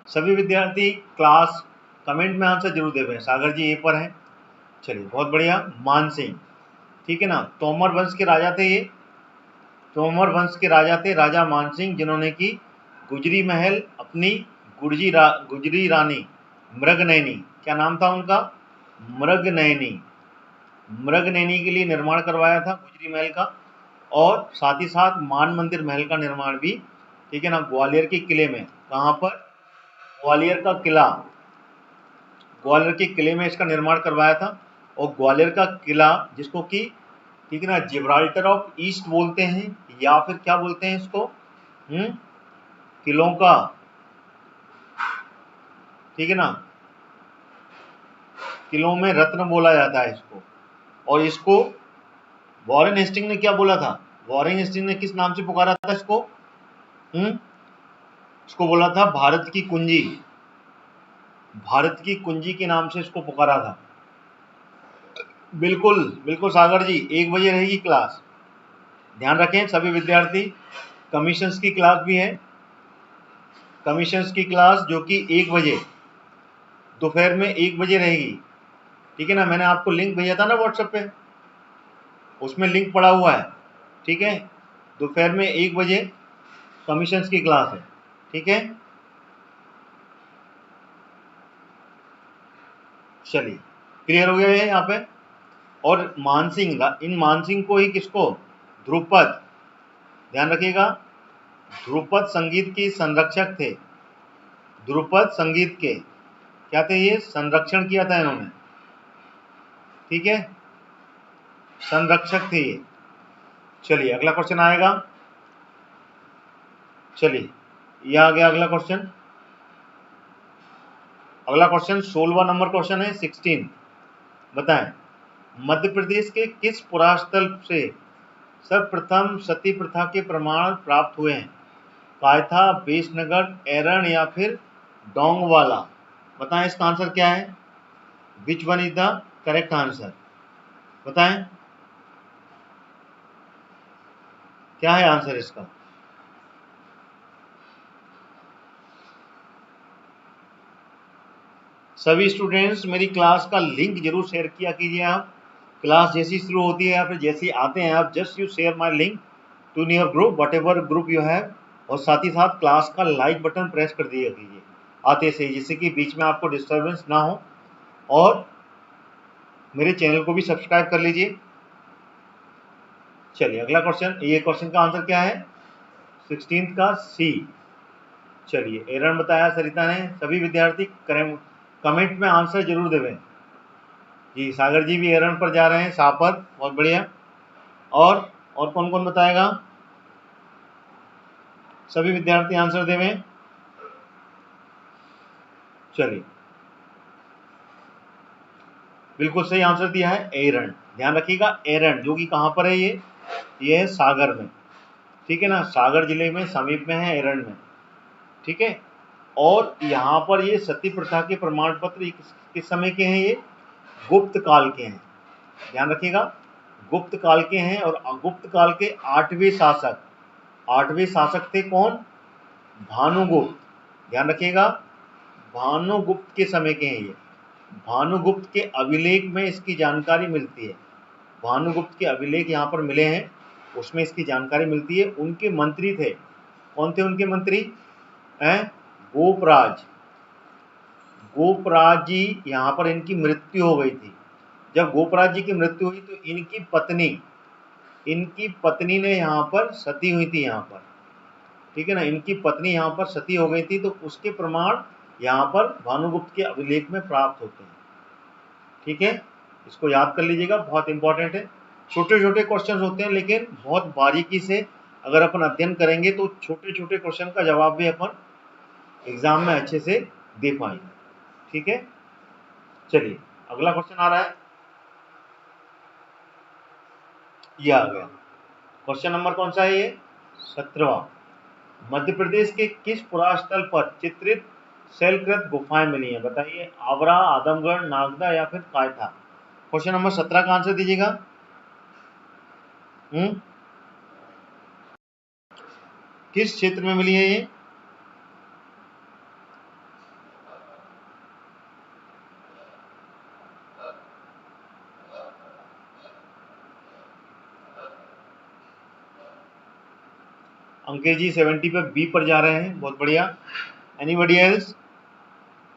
सभी विद्यार्थी क्लास कमेंट में आंसर जरूर देवें। सागर जी ए पर हैं। चलिए बहुत बढ़िया, मानसिंह, ठीक है ना। तोमर वंश के राजा थे ये, तोमर वंश के राजा थे राजा मानसिंह, जिन्होंने की गुजरी महल अपनी गुजरी रानी मृगनयनी, क्या नाम था उनका? मृगनयनी, मृगनयनी के लिए निर्माण करवाया था गुजरी महल का। और साथ ही साथ मान मंदिर महल का निर्माण भी, ठीक है ना, ग्वालियर के किले में। कहाँ पर? ग्वालियर का किला, ग्वालियर के किले में इसका निर्माण करवाया था। और ग्वालियर का किला, जिसको कि, ठीक है ना, जिब्राल्टर ऑफ ईस्ट बोलते हैं, या फिर क्या बोलते हैं इसको? किलों का, ठीक है ना, किलों में रत्न बोला जाता है इसको। और इसको वॉरेन हेस्टिंग ने क्या बोला था? वॉरेन हेस्टिंग ने किस नाम से पुकारा था इसको? इसको बोला था भारत की कुंजी, भारत की कुंजी के नाम से इसको पुकारा था। बिल्कुल बिल्कुल सागर जी, 1 बजे रहेगी क्लास, ध्यान रखें सभी विद्यार्थी। कमीशंस की क्लास भी है, कमीशंस की क्लास जो कि 1 बजे, दोपहर में 1 बजे रहेगी, ठीक है ना। मैंने आपको लिंक भेजा था ना व्हाट्सएप पे, उसमें लिंक पड़ा हुआ है, ठीक है। दोपहर में 1 बजे कमीशंस की क्लास है, ठीक है। चलिए क्लियर हो गया है यहाँ पे। और मानसिंह, इन मानसिंह को ही किसको? ध्रुपद, ध्यान रखिएगा, ध्रुपद संगीत के संरक्षक थे। ध्रुपद संगीत के क्या थे ये? संरक्षण किया था इन्होंने, ठीक है, संरक्षक थे ये। चलिए अगला क्वेश्चन आएगा। चलिए ये आ गया अगला क्वेश्चन। अगला क्वेश्चन 16वां नंबर क्वेश्चन है, 16। बताएं, मध्य प्रदेश के किस पुरास्थल से सर्वप्रथम सती प्रथा के प्रमाण प्राप्त हुए हैं? कायथा, बेसनगर, एरण या फिर डोंगवाला? बताएं इसका आंसर क्या है? विच one is the correct answer? बताएं क्या है आंसर इसका? सभी स्टूडेंट्स मेरी क्लास का लिंक जरूर शेयर किया कीजिए आप। क्लास जैसी शुरू होती है या फिर जैसे आते हैं आप, just you share my link to your group, whatever group you have. और साथ ही साथ क्लास का लाइक बटन प्रेस कर दिया कीजिए आते से, जिससे कि बीच में आपको डिस्टर्बेंस ना हो। और मेरे चैनल को भी सब्सक्राइब कर लीजिए। चलिए अगला क्वेश्चन, ये क्वेश्चन का आंसर क्या है? 16 का सी। चलिए एरन बताया सरिता ने। सभी विद्यार्थी कमेंट में आंसर जरूर देवें। जी सागर जी भी एरन पर जा रहे हैं, सापर, बहुत बढ़िया। और कौन कौन बताएगा? सभी विद्यार्थी आंसर देवें। चलिए बिल्कुल सही आंसर दिया है एरंड। ध्यान रखिएगा एरंड, जो कि कहाँ पर है ये है सागर में, ठीक है ना, सागर जिले में समीप में है एरंड में, ठीक है। और यहाँ पर ये सती प्रथा के प्रमाण पत्र किस समय के हैं, ये गुप्त काल के हैं। ध्यान रखिएगा गुप्त काल के हैं, और गुप्त काल के 8वें शासक थे कौन, भानुगुप्त। ध्यान रखिएगा भानुगुप्त के समय के हैं ये। भानुगुप्त के अभिलेख में इसकी जानकारी मिलती है, भानुगुप्त के अभिलेख यहाँ पर मिले हैं, उसमें इसकी जानकारी मिलती है। उनके मंत्री थे, कौन थे उनके मंत्री हैं, गोपराज। गोपराज जी, यहाँ पर इनकी मृत्यु हो गई थी। जब गोपराज जी की मृत्यु हुई तो इनकी पत्नी ने यहाँ पर सती हुई थी यहाँ पर, ठीक है ना, इनकी पत्नी यहाँ पर सती हो गई थी, तो उसके प्रमाण यहाँ पर भानुगुप्त के अभिलेख में प्राप्त होते हैं, ठीक है। इसको याद कर लीजिएगा, बहुत इंपॉर्टेंट है। छोटे छोटे क्वेश्चन होते हैं, लेकिन बहुत बारीकी से अगर अपन अध्ययन करेंगे तो छोटे छोटे क्वेश्चन का जवाब भी अपन एग्जाम में अच्छे से दे पाएंगे, ठीक है। चलिए अगला क्वेश्चन आ रहा है, ये आ गया। क्वेश्चन नंबर कौन सा है ये, 17वां। मध्य प्रदेश के किस पुरास्थल पर चित्रित शैलकृत गुफाएं मिली हैं, बताइए। आवरा, आदमगढ़, नागदा या फिर कायथा। क्वेश्चन नंबर 17 का आंसर दीजिएगा। किस क्षेत्र में मिली है ये, अंकित जी 70 पे बी पर जा रहे हैं, बहुत बढ़िया। एनीबडी एल्स,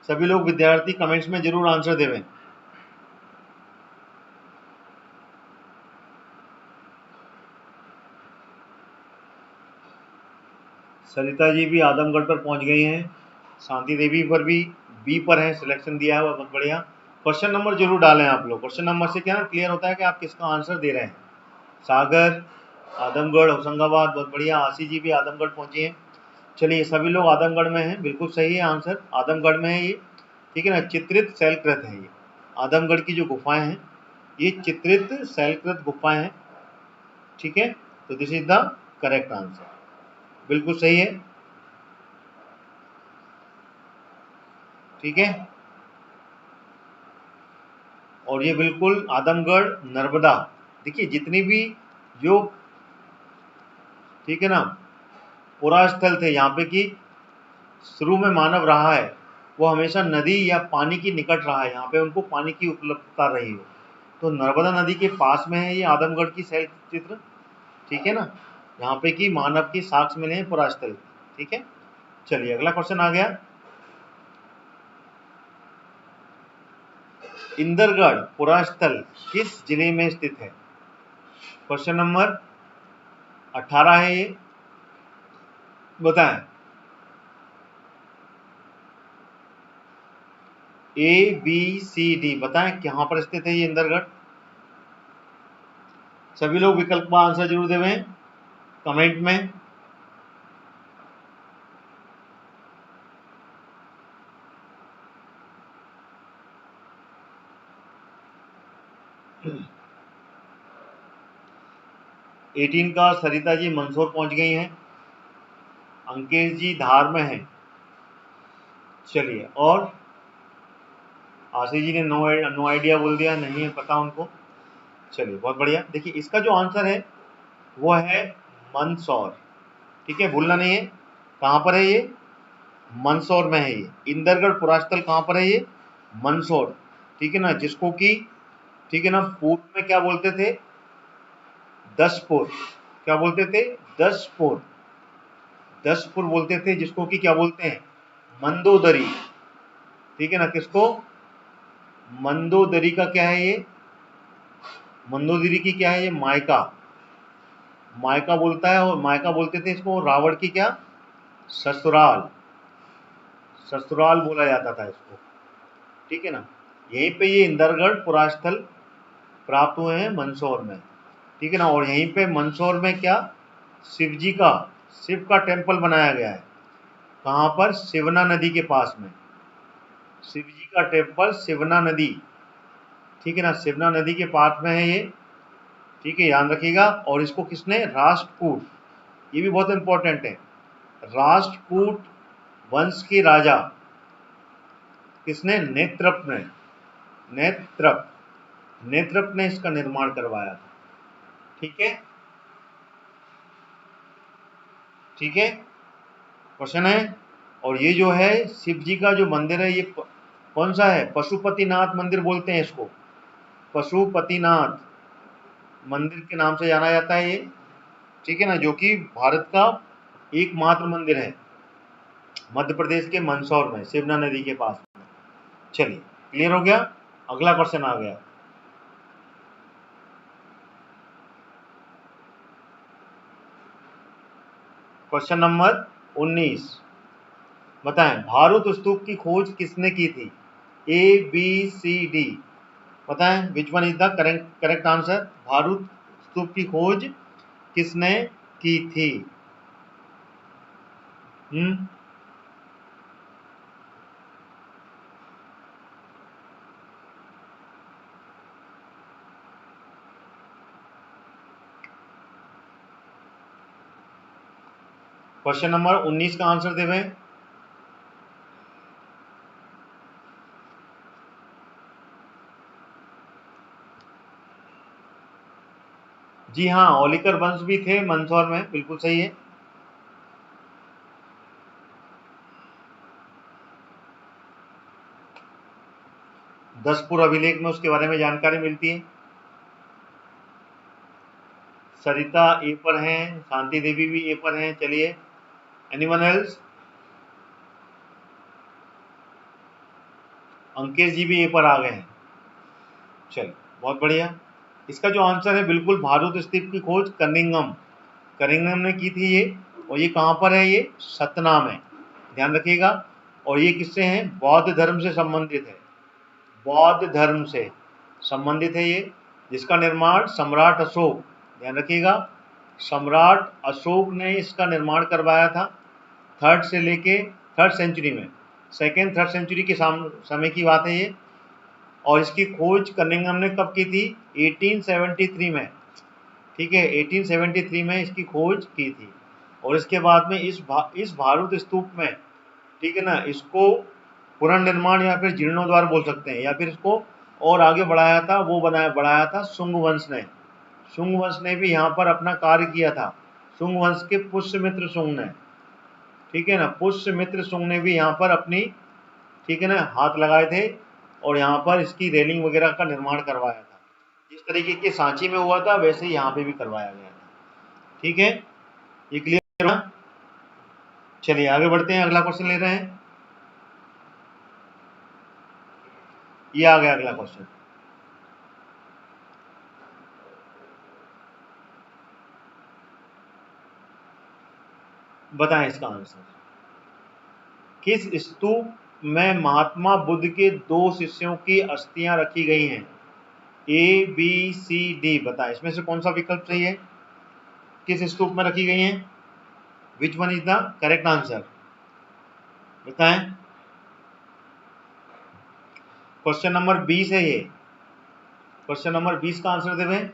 सभी लोग विद्यार्थी कमेंट्स में जरूर आंसर देवें। सरिता जी भी आदमगढ़ पर पहुंच गई हैं, शांति देवी पर भी बी पर है, सिलेक्शन दिया है, बहुत बढ़िया। क्वेश्चन नंबर जरूर डालें आप लोग, क्वेश्चन नंबर से क्या क्लियर होता है कि आप किसका आंसर दे रहे हैं। सागर, आदमगढ़, होशंगाबाद, बहुत बढ़िया। आशी जी भी आदमगढ़ पहुंची हैं। चलिए सभी लोग आदमगढ़ में हैं, बिल्कुल सही है आंसर, आदमगढ़ में है ये, ठीक है ना। चित्रित शैलकृत है ये, आदमगढ़ की जो गुफाएं हैं ये चित्रित शैलकृत गुफाएं हैं, ठीक है। तो this is the correct answer, बिल्कुल सही है, ठीक है। और ये बिल्कुल आदमगढ़, नर्मदा, देखिए जितनी भी जो, ठीक है ना, पुरास्थल थे यहाँ पे कि शुरू में मानव रहा है, वो हमेशा नदी या पानी की निकट रहा है, यहाँ पे उनको पानी की उपलब्धता रही हो, तो नर्मदा नदी के पास में है ये आदमगढ़ की शैल चित्र, ठीक है ना। यहाँ पे कि मानव की साक्ष्य मिले हैं पुरास्थल, ठीक है। चलिए अगला क्वेश्चन आ गया, इंदरगढ़ पुरास्थल किस जिले में स्थित है। क्वेश्चन नंबर 18 है ये, बताएं। ABCD बताएं कहां पर स्थित है ये इंदरगढ़। सभी लोग विकल्प का आंसर जरूर देवें कमेंट में। एटीन का सरिता जी मंदसौर पहुंच गई हैं, अंकेश जी धार में हैं। चलिए, और आशीष जी ने नो आइडिया बोल दिया, नहीं है पता उनको। चलिए बहुत बढ़िया, देखिए इसका जो आंसर है वो है मंदसौर, ठीक है, भूलना नहीं है। कहां पर है ये, मंदसौर में है ये। इंदरगढ़ पुरास्थल कहां पर है ये, मंदसौर, ठीक है ना, जिसको कि, ठीक है ना, पूर्व में क्या बोलते थे, दसपुर, क्या बोलते थे, दसपुर, दसपुर बोलते थे, जिसको कि क्या बोलते हैं, मंदोदरी, ठीक है ना, किसको, मंदोदरी का क्या है ये, मंदोदरी की क्या है ये, मायका, मायका बोलता है, और मायका बोलते थे इसको, रावण की क्या, ससुराल, ससुराल बोला जाता था इसको, ठीक है ना। यहीं पे ये इंदरगढ़ पुरास्थल प्राप्त हुए हैं मंदसौर में, ठीक है ना। और यहीं पे मंदसौर में क्या, शिव जी का, शिव का टेम्पल बनाया गया है, कहाँ पर, शिवना नदी के पास में, शिव जी का टेम्पल शिवना नदी, ठीक है ना, शिवना नदी के पास में है ये, ठीक है, याद रखिएगा। और इसको किसने, राष्ट्रकूट, ये भी बहुत इंपॉर्टेंट है, राष्ट्रकूट वंश के राजा किसने, नेत्रप ने, नेत्रप ने इसका निर्माण करवाया था। ठीक है, ठीक है, क्वेश्चन है। और ये जो है शिव जी का जो मंदिर है, ये कौन सा है, पशुपतिनाथ मंदिर बोलते हैं इसको, पशुपतिनाथ मंदिर के नाम से जाना जाता है ये, ठीक है ना, जो कि भारत का एकमात्र मंदिर है मध्य प्रदेश के मंदसौर में, शिवना नदी के पास में। चलिए, क्लियर हो गया। अगला क्वेश्चन आ गया, क्वेश्चन नंबर 19। बताएं, भारूत स्तूप की खोज किसने की थी, ABCD, बताएं which one is the correct answer. Bharhut Stupa की खोज किसने की थी। क्वेश्चन नंबर 19 का आंसर देवें। जी हाँ, होलिकर वंश भी थे मंदसौर में, बिल्कुल सही है। दसपुर अभिलेख में उसके बारे में जानकारी मिलती है। सरिता ए पर हैं, शांति देवी भी ए पर हैं। चलिए, एनीवन एल्स, अंकेश जी भी ए पर आ गए हैं। चलिए, बहुत बढ़िया। इसका जो आंसर है बिल्कुल भारूत स्तूप की खोज कनिंघम ने की थी ये। और ये कहाँ पर है, ये सतना में, ध्यान रखिएगा। और ये किससे हैं, बौद्ध धर्म से संबंधित है, बौद्ध धर्म से संबंधित है ये, जिसका निर्माण सम्राट अशोक, ध्यान रखिएगा, सम्राट अशोक ने इसका निर्माण करवाया था। थर्ड सेंचुरी में, सेकेंड थर्ड सेंचुरी के समय की बात है ये। और इसकी खोज कनिंघम ने कब की थी, 1873 में, ठीक है, 1873 में इसकी खोज की थी। और इसके बाद में इस भारूत स्तूप में, ठीक है ना, इसको पुनर्निर्माण या फिर जीर्णोद्धार बोल सकते हैं, या फिर इसको और आगे बढ़ाया था, वो बढ़ाया था शुंग वंश ने। शुंग वंश ने भी यहाँ पर अपना कार्य किया था, शुंग वंश के पुष्यमित्र शुंग ने, ठीक है ना, पुष्यमित्र शुंग ने भी यहाँ पर अपनी, ठीक है ना, हाथ लगाए थे और यहाँ पर इसकी रेलिंग वगैरह का निर्माण करवाया था। जिस तरीके के सांची में हुआ था वैसे ही यहाँ पे भी करवाया गया था। ठीक है, ये क्लियर है। चलिए आगे बढ़ते हैं, अगला क्वेश्चन ले रहे हैं। ये आ गया अगला क्वेश्चन। बताएं इसका आंसर। किस स्तूप में महात्मा बुद्ध के 2 शिष्यों की अस्थियां रखी गई हैं, ABCD, बताएं इसमें से कौन सा विकल्प सही है, किस स्तूप में रखी गई हैं, विच one is the correct answer, बताएं। क्वेश्चन नंबर 20 है ये, क्वेश्चन नंबर 20 का आंसर देवें।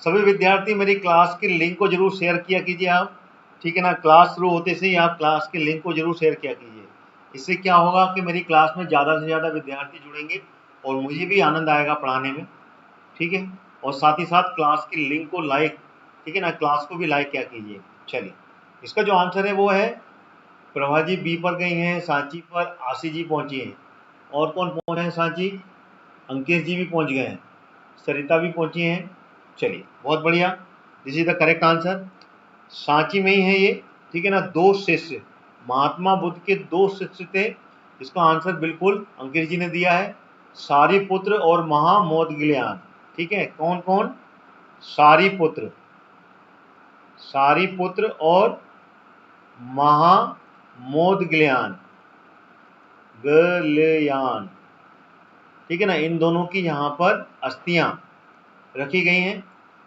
सभी विद्यार्थी मेरी क्लास की लिंक को जरूर शेयर किया कीजिए आप, ठीक है ना, क्लास शुरू होते से ही आप क्लास की लिंक को जरूर शेयर किया कीजिए। इससे क्या होगा कि मेरी क्लास में ज़्यादा से ज़्यादा विद्यार्थी जुड़ेंगे और मुझे भी आनंद आएगा पढ़ाने में, ठीक है। और साथ ही साथ क्लास की लिंक को लाइक, ठीक है ना, क्लास को भी लाइक किया कीजिए। चलिए, इसका जो आंसर है वो है, प्रभा जी बी पर गई हैं, सांची पर आशी जी पहुँची हैं। और कौन पहुँचे हैं सांची, अंकेश जी भी पहुँच गए हैं, सरिता भी पहुँची हैं। चलिए, बहुत बढ़िया, this is the correct answer, Sanchi में ही है ये, ठीक है ना। 2 शिष्य, महात्मा बुद्ध के 2 शिष्य थे, इसका आंसर बिल्कुल अंकेश जी ने दिया है, सारीपुत्र और महामोदग्लायन, ठीक है। कौन कौन, सारीपुत्र, सारीपुत्र और महामोदग्लायन, गलयान, ठीक है ना, इन दोनों की यहाँ पर अस्थियां रखी गई हैं।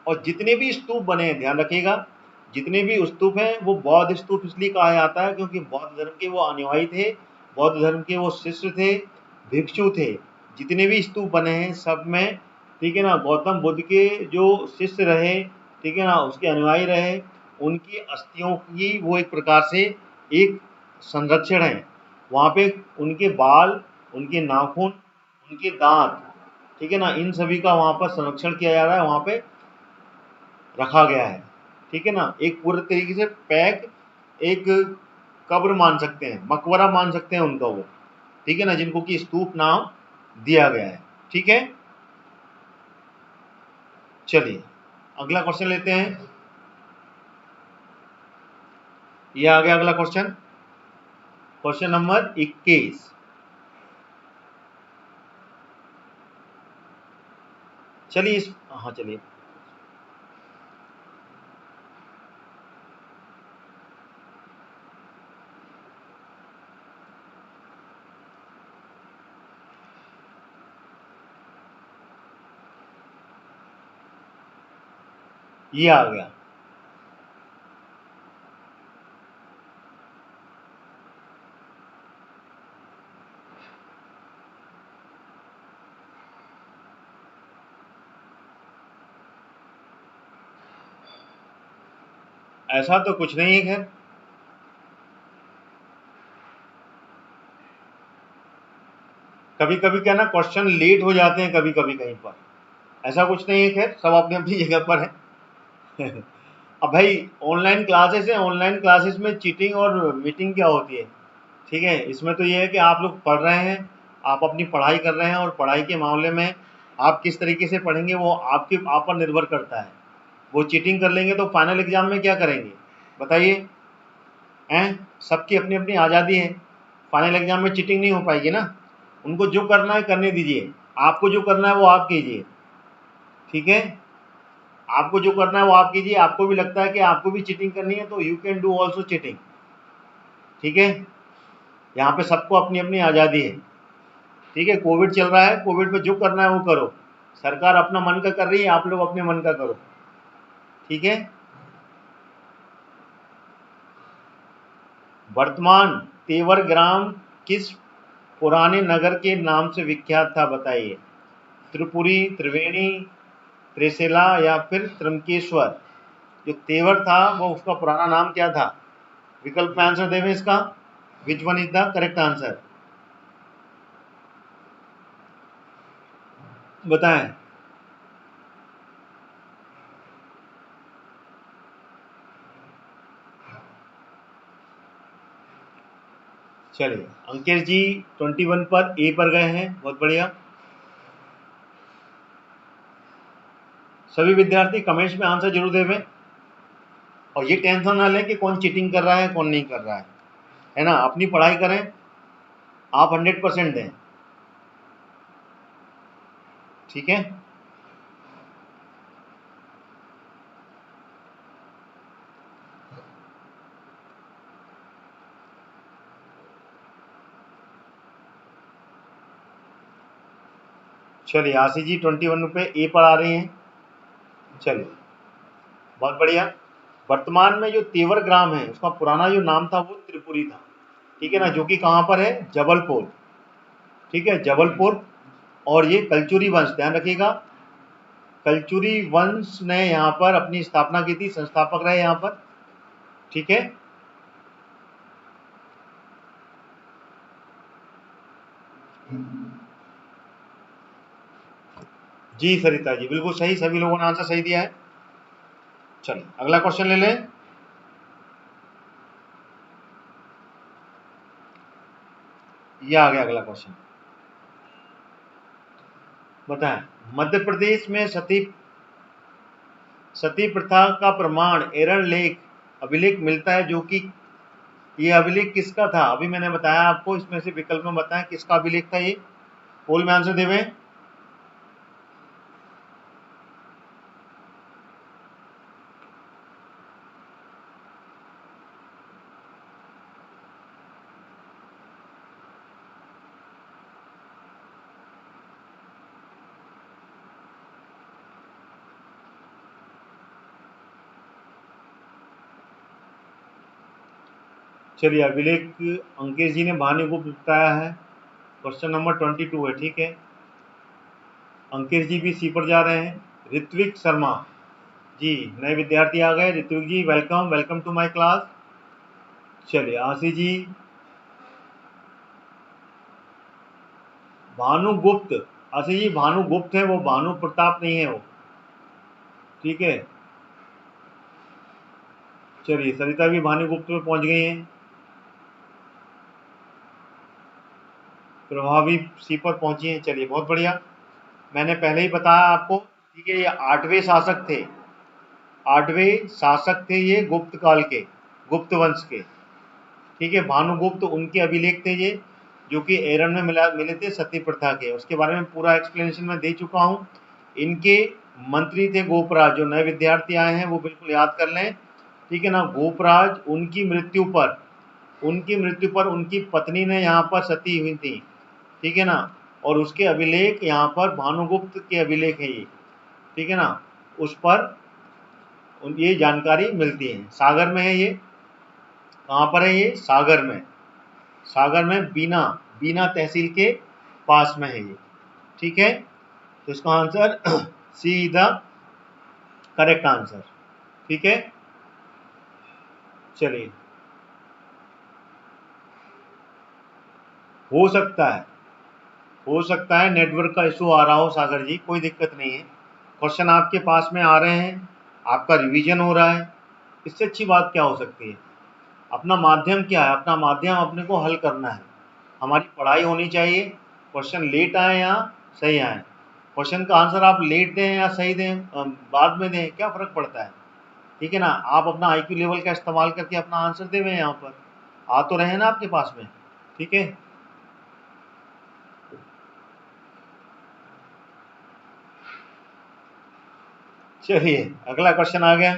और जितने भी स्तूप बने हैं, ध्यान रखिएगा, जितने भी स्तूप हैं वो बौद्ध स्तूप इसलिए कहा जाता है क्योंकि बौद्ध धर्म के वो अनुयायी थे, बौद्ध धर्म के वो शिष्य थे, भिक्षु थे। जितने भी स्तूप बने हैं सब में, ठीक है ना, गौतम बुद्ध के जो शिष्य रहे, ठीक है ना, उसके अनुयायी रहे, उनकी अस्थियों की वो एक प्रकार से एक संरक्षण है। वहाँ पे उनके बाल, उनके नाखून, उनके दांत, ठीक है ना, इन सभी का वहाँ पर संरक्षण किया जा रहा है, वहाँ पे रखा गया है। ठीक है ना, एक पूरे तरीके से पैक एक कब्र मान सकते हैं, मकबरा मान सकते हैं उनका वो, ठीक है ना, जिनको कि स्तूप नाम दिया गया है। ठीक है, चलिए अगला क्वेश्चन लेते हैं। ये आ गया अगला क्वेश्चन, क्वेश्चन नंबर 21। चलिए हाँ चलिए, ये आ गया। ऐसा तो कुछ नहीं है, खैर कभी कभी क्या ना क्वेश्चन लेट हो जाते हैं कभी कभी कहीं पर, ऐसा कुछ नहीं है, खैर सब अपनी अपनी जगह पर है। अब भाई ऑनलाइन क्लासेस है, ऑनलाइन क्लासेस में चीटिंग और मीटिंग क्या होती है? ठीक है, इसमें तो ये है कि आप लोग पढ़ रहे हैं, आप अपनी पढ़ाई कर रहे हैं, और पढ़ाई के मामले में आप किस तरीके से पढ़ेंगे वो आप पर निर्भर करता है। वो चीटिंग कर लेंगे तो फाइनल एग्जाम में क्या करेंगे बताइए? हैं, सबकी अपनी अपनी आज़ादी है, फाइनल एग्जाम में चीटिंग नहीं हो पाएगी ना। उनको जो करना है करने दीजिए, आपको जो करना है वो आप कीजिए। ठीक है, आपको जो करना है वो आप कीजिए। आपको भी लगता है कि आपको भी चीटिंग करनी है तो you can do also cheating. ठीक है, यहाँ पे सबको अपनी अपनी आज़ादी है। ठीक है, कोविड चल रहा है, कोविड पे जो करना है वो करो, सरकार अपना मन का कर रही है, आप लोग अपने मन का करो। ठीक है, वर्तमान तेवर ग्राम किस पुराने नगर के नाम से विख्यात था बताइए? त्रिपुरी, त्रिवेणी, त्रिशैला या फिर त्र्यंबकेश्वर? जो तेवर था वो उसका पुराना नाम क्या था? विकल्प में आंसर देवें इसका, विच one is the correct answer, बताएं। चलिए अंकेश जी 21 पर ए पर गए हैं, बहुत बढ़िया। सभी विद्यार्थी कमेंट्स में आंसर जरूर देवें, और ये टेंशन ना लें कि कौन चीटिंग कर रहा है कौन नहीं कर रहा है ना, अपनी पढ़ाई करें, आप 100% दें। ठीक है, चलिए आशी जी 21 पे ए पर आ रही हैं। चलिए बहुत बढ़िया। वर्तमान में जो तेवर ग्राम है उसका पुराना जो नाम था वो त्रिपुरी था। ठीक है ना, जो कि कहाँ पर है? जबलपुर। ठीक है, जबलपुर। और ये कलचुरी वंश, ध्यान रखिएगा, कलचुरी वंश ने यहाँ पर अपनी स्थापना की थी, संस्थापक रहे यहाँ पर। ठीक है, जी सरिता जी बिल्कुल सही, सभी लोगों ने आंसर सही दिया है। चलिए अगला क्वेश्चन ले लें। ये आ गया अगला क्वेश्चन, बताएं। मध्य प्रदेश में सती प्रथा का प्रमाण एरन लेक अभिलेख मिलता है, जो कि ये अभिलेख किसका था? अभी मैंने बताया आपको, इसमें से विकल्प में बताएं किसका अभिलेख था ये, पोल में आंसर देवें। चलिए अभिलेख अंकेश जी ने भानुगुप्त बताया है। क्वेश्चन नंबर 22 है, ठीक है। अंकेश जी भी सी पर जा रहे हैं। ऋत्विक शर्मा जी, नए विद्यार्थी आ गए। Ritvik ji welcome, welcome to my class. चलिए आशीष जी, भानुगुप्त, आशीष जी भानुगुप्त है वो, भानु प्रताप नहीं है वो, ठीक है। चलिए सरिता भी भानुगुप्त में पहुंच गई हैं। प्रभावी सी पर पहुंची हैं। चलिए बहुत बढ़िया। मैंने पहले ही बताया आपको, ठीक है। ये 8वें शासक थे, 8वें शासक थे ये गुप्त काल के, गुप्त वंश के, ठीक है। भानुगुप्त उनके अभिलेख थे ये, जो कि एरन में मिले थे सती प्रथा के। उसके बारे में पूरा एक्सप्लेनेशन मैं दे चुका हूँ। इनके मंत्री थे गोपराज। जो नए विद्यार्थी आए हैं वो बिल्कुल याद कर लें, ठीक है ना। गोपराज, उनकी मृत्यु पर उनकी पत्नी ने यहाँ पर सती हुई थी, ठीक है ना। और उसके अभिलेख यहाँ पर भानुगुप्त के अभिलेख है ये, ठीक है ना। उस पर ये जानकारी मिलती है। सागर में है ये, कहाँ पर है ये? सागर में, सागर में बीना, बीना तहसील के पास में है ये, ठीक है। तो इसका answer C is the correct answer, ठीक है। चलिए, हो सकता है नेटवर्क का इशू आ रहा हो सागर जी, कोई दिक्कत नहीं है। क्वेश्चन आपके पास में आ रहे हैं, आपका रिवीजन हो रहा है, इससे अच्छी बात क्या हो सकती है। अपना माध्यम क्या है? अपना माध्यम अपने को हल करना है, हमारी पढ़ाई होनी चाहिए। क्वेश्चन लेट आए या सही आए, क्वेश्चन का आंसर आप लेट दें या सही दें, बाद में दें, क्या फ़र्क पड़ता है, ठीक है ना। आप अपना आईक्यू लेवल का इस्तेमाल करके अपना आंसर देवें, यहाँ पर आ तो रहे ना आपके पास में, ठीक है। चलिए अगला क्वेश्चन आ गया।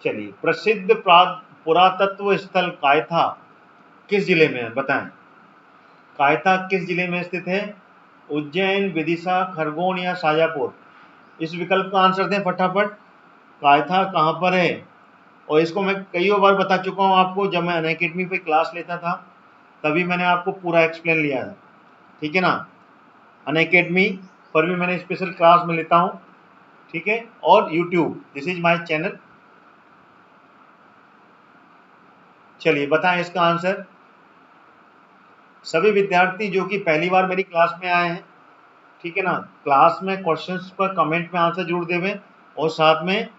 चलिए, प्रसिद्ध पुरातत्व स्थल कायथा किस जिले में है, बताएं। कायथा किस जिले में स्थित है? उज्जैन, विदिशा, खरगोन या शाजापुर? इस विकल्प का आंसर दें फटाफट। कायथा कहाँ पर है? और इसको मैं कई बार बता चुका हूँ आपको, जब मैं अनअकैडमी पे क्लास लेता था तभी मैंने आपको पूरा एक्सप्लेन लिया था, ठीक है ना। अनअकैडमी पर भी मैंने स्पेशल क्लास में लेता हूँ, ठीक है। और YouTube, this is my channel. चलिए बताएं इसका आंसर। सभी विद्यार्थी जो कि पहली बार मेरी क्लास में आए हैं, ठीक है ना, क्लास में क्वेश्चंस पर कमेंट में आंसर जरूर देवें, और साथ में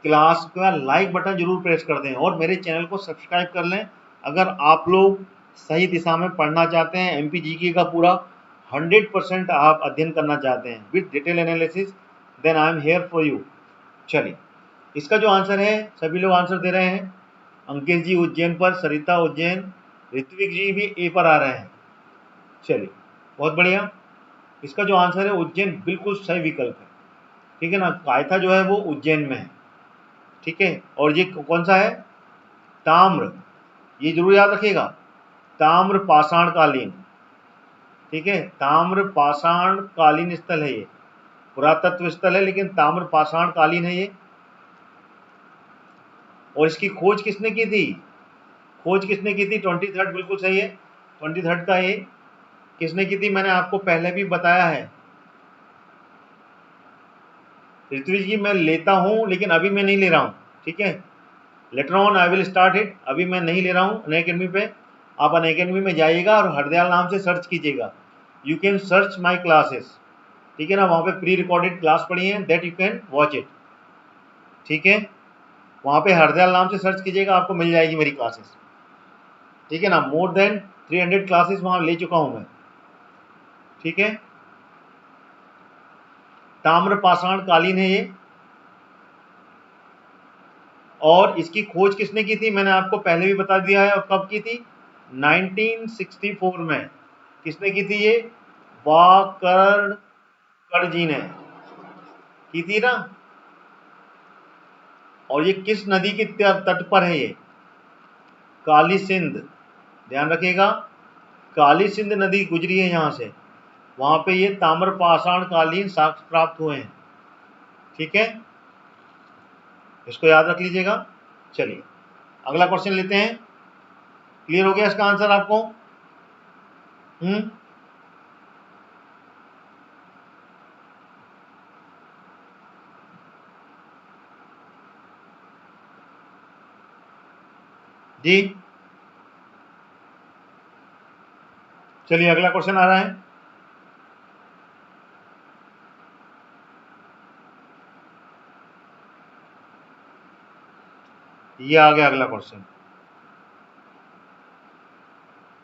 क्लास का लाइक बटन जरूर प्रेस कर दें, और मेरे चैनल को सब्सक्राइब कर लें। अगर आप लोग सही दिशा में पढ़ना चाहते हैं, एमपी जीके का पूरा 100% आप अध्ययन करना चाहते हैं with detail analysis, then I am here for you. चलिए, इसका जो आंसर है, सभी लोग आंसर दे रहे हैं। अंकित जी उज्जैन पर, सरिता उज्जैन, ऋत्विक जी भी ए पर आ रहे हैं। चलिए बहुत बढ़िया। इसका जो आंसर है उज्जैन, बिल्कुल सही विकल्प है, ठीक है ना। कायथा जो है वो उज्जैन में है, ठीक है। और ये कौन सा है? ताम्र, ये जरूर याद रखिएगा, ताम्र पाषाण कालीन, ठीक है। ताम्र पाषाण कालीन स्थल है ये, पुरातत्व स्थल है लेकिन ताम्र पाषाण कालीन है ये। और इसकी खोज किसने की थी? खोज किसने की थी? 23rd, बिल्कुल सही है। 23rd का ये किसने की थी, मैंने आपको पहले भी बताया है। ऋत्विज जी मैं लेता हूँ लेकिन अभी मैं नहीं ले रहा हूँ, ठीक है। Later on I will start it, अभी मैं नहीं ले रहा हूँ अनअकैडमी पे। आप अनअकैडमी में जाइएगा और हरदयाल नाम से सर्च कीजिएगा, you can search my classes, ठीक है ना। वहाँ पे प्री रिकॉर्डेड क्लास पड़ी है, that you can watch it, ठीक है। वहाँ पे हरदयाल नाम से सर्च कीजिएगा, आपको मिल जाएगी मेरी क्लासेस, ठीक है ना। मोर देन 300 क्लासेस वहाँ ले चुका हूँ मैं, ठीक है। ताम्र पाषाण कालीन है ये, और इसकी खोज किसने की थी मैंने आपको पहले भी बता दिया है। और कब की थी? 1964 में। किसने की थी ये? वाकरकर जी ने की थी ना। और ये किस नदी के तट पर है ये? काली सिंध, ध्यान रखिएगा, काली सिंध नदी गुजरी है यहाँ से, वहां पे ये ताम्र पाषाण कालीन साक्ष्य प्राप्त हुए हैं, ठीक है। इसको याद रख लीजिएगा। चलिए अगला क्वेश्चन लेते हैं। क्लियर हो गया इसका आंसर आपको? जी चलिए अगला क्वेश्चन आ रहा है। ये आ गया अगला क्वेश्चन।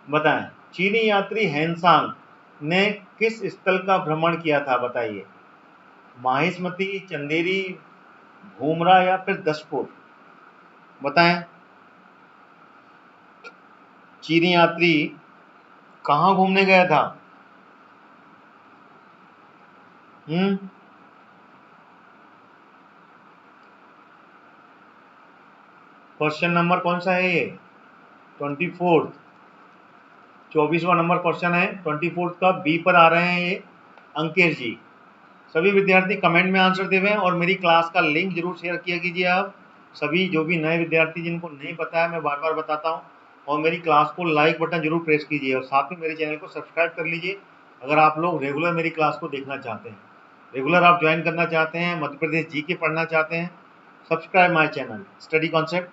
बताएं, चीनी यात्री हेनसांग ने किस स्थल का भ्रमण किया था? बताइए, माहिष्मती, चंदेरी, भूमरा या फिर दशपुर? बताएं, चीनी यात्री कहाँ घूमने गया था? क्वेश्चन नंबर कौन सा है ये? 24 24वां नंबर क्वेश्चन है। 24 का बी पर आ रहे हैं ये अंकेश जी। सभी विद्यार्थी कमेंट में आंसर देवें और मेरी क्लास का लिंक जरूर शेयर किया कीजिए। आप सभी जो भी नए विद्यार्थी जिनको नहीं पता है, मैं बार बार बताता हूँ, और मेरी क्लास को लाइक बटन जरूर प्रेस कीजिए और साथ में मेरे चैनल को सब्सक्राइब कर लीजिए अगर आप लोग रेगुलर मेरी क्लास को देखना चाहते हैं, रेगुलर आप ज्वाइन करना चाहते हैं, मध्य प्रदेश जी के पढ़ना चाहते हैं। Subscribe my channel study concept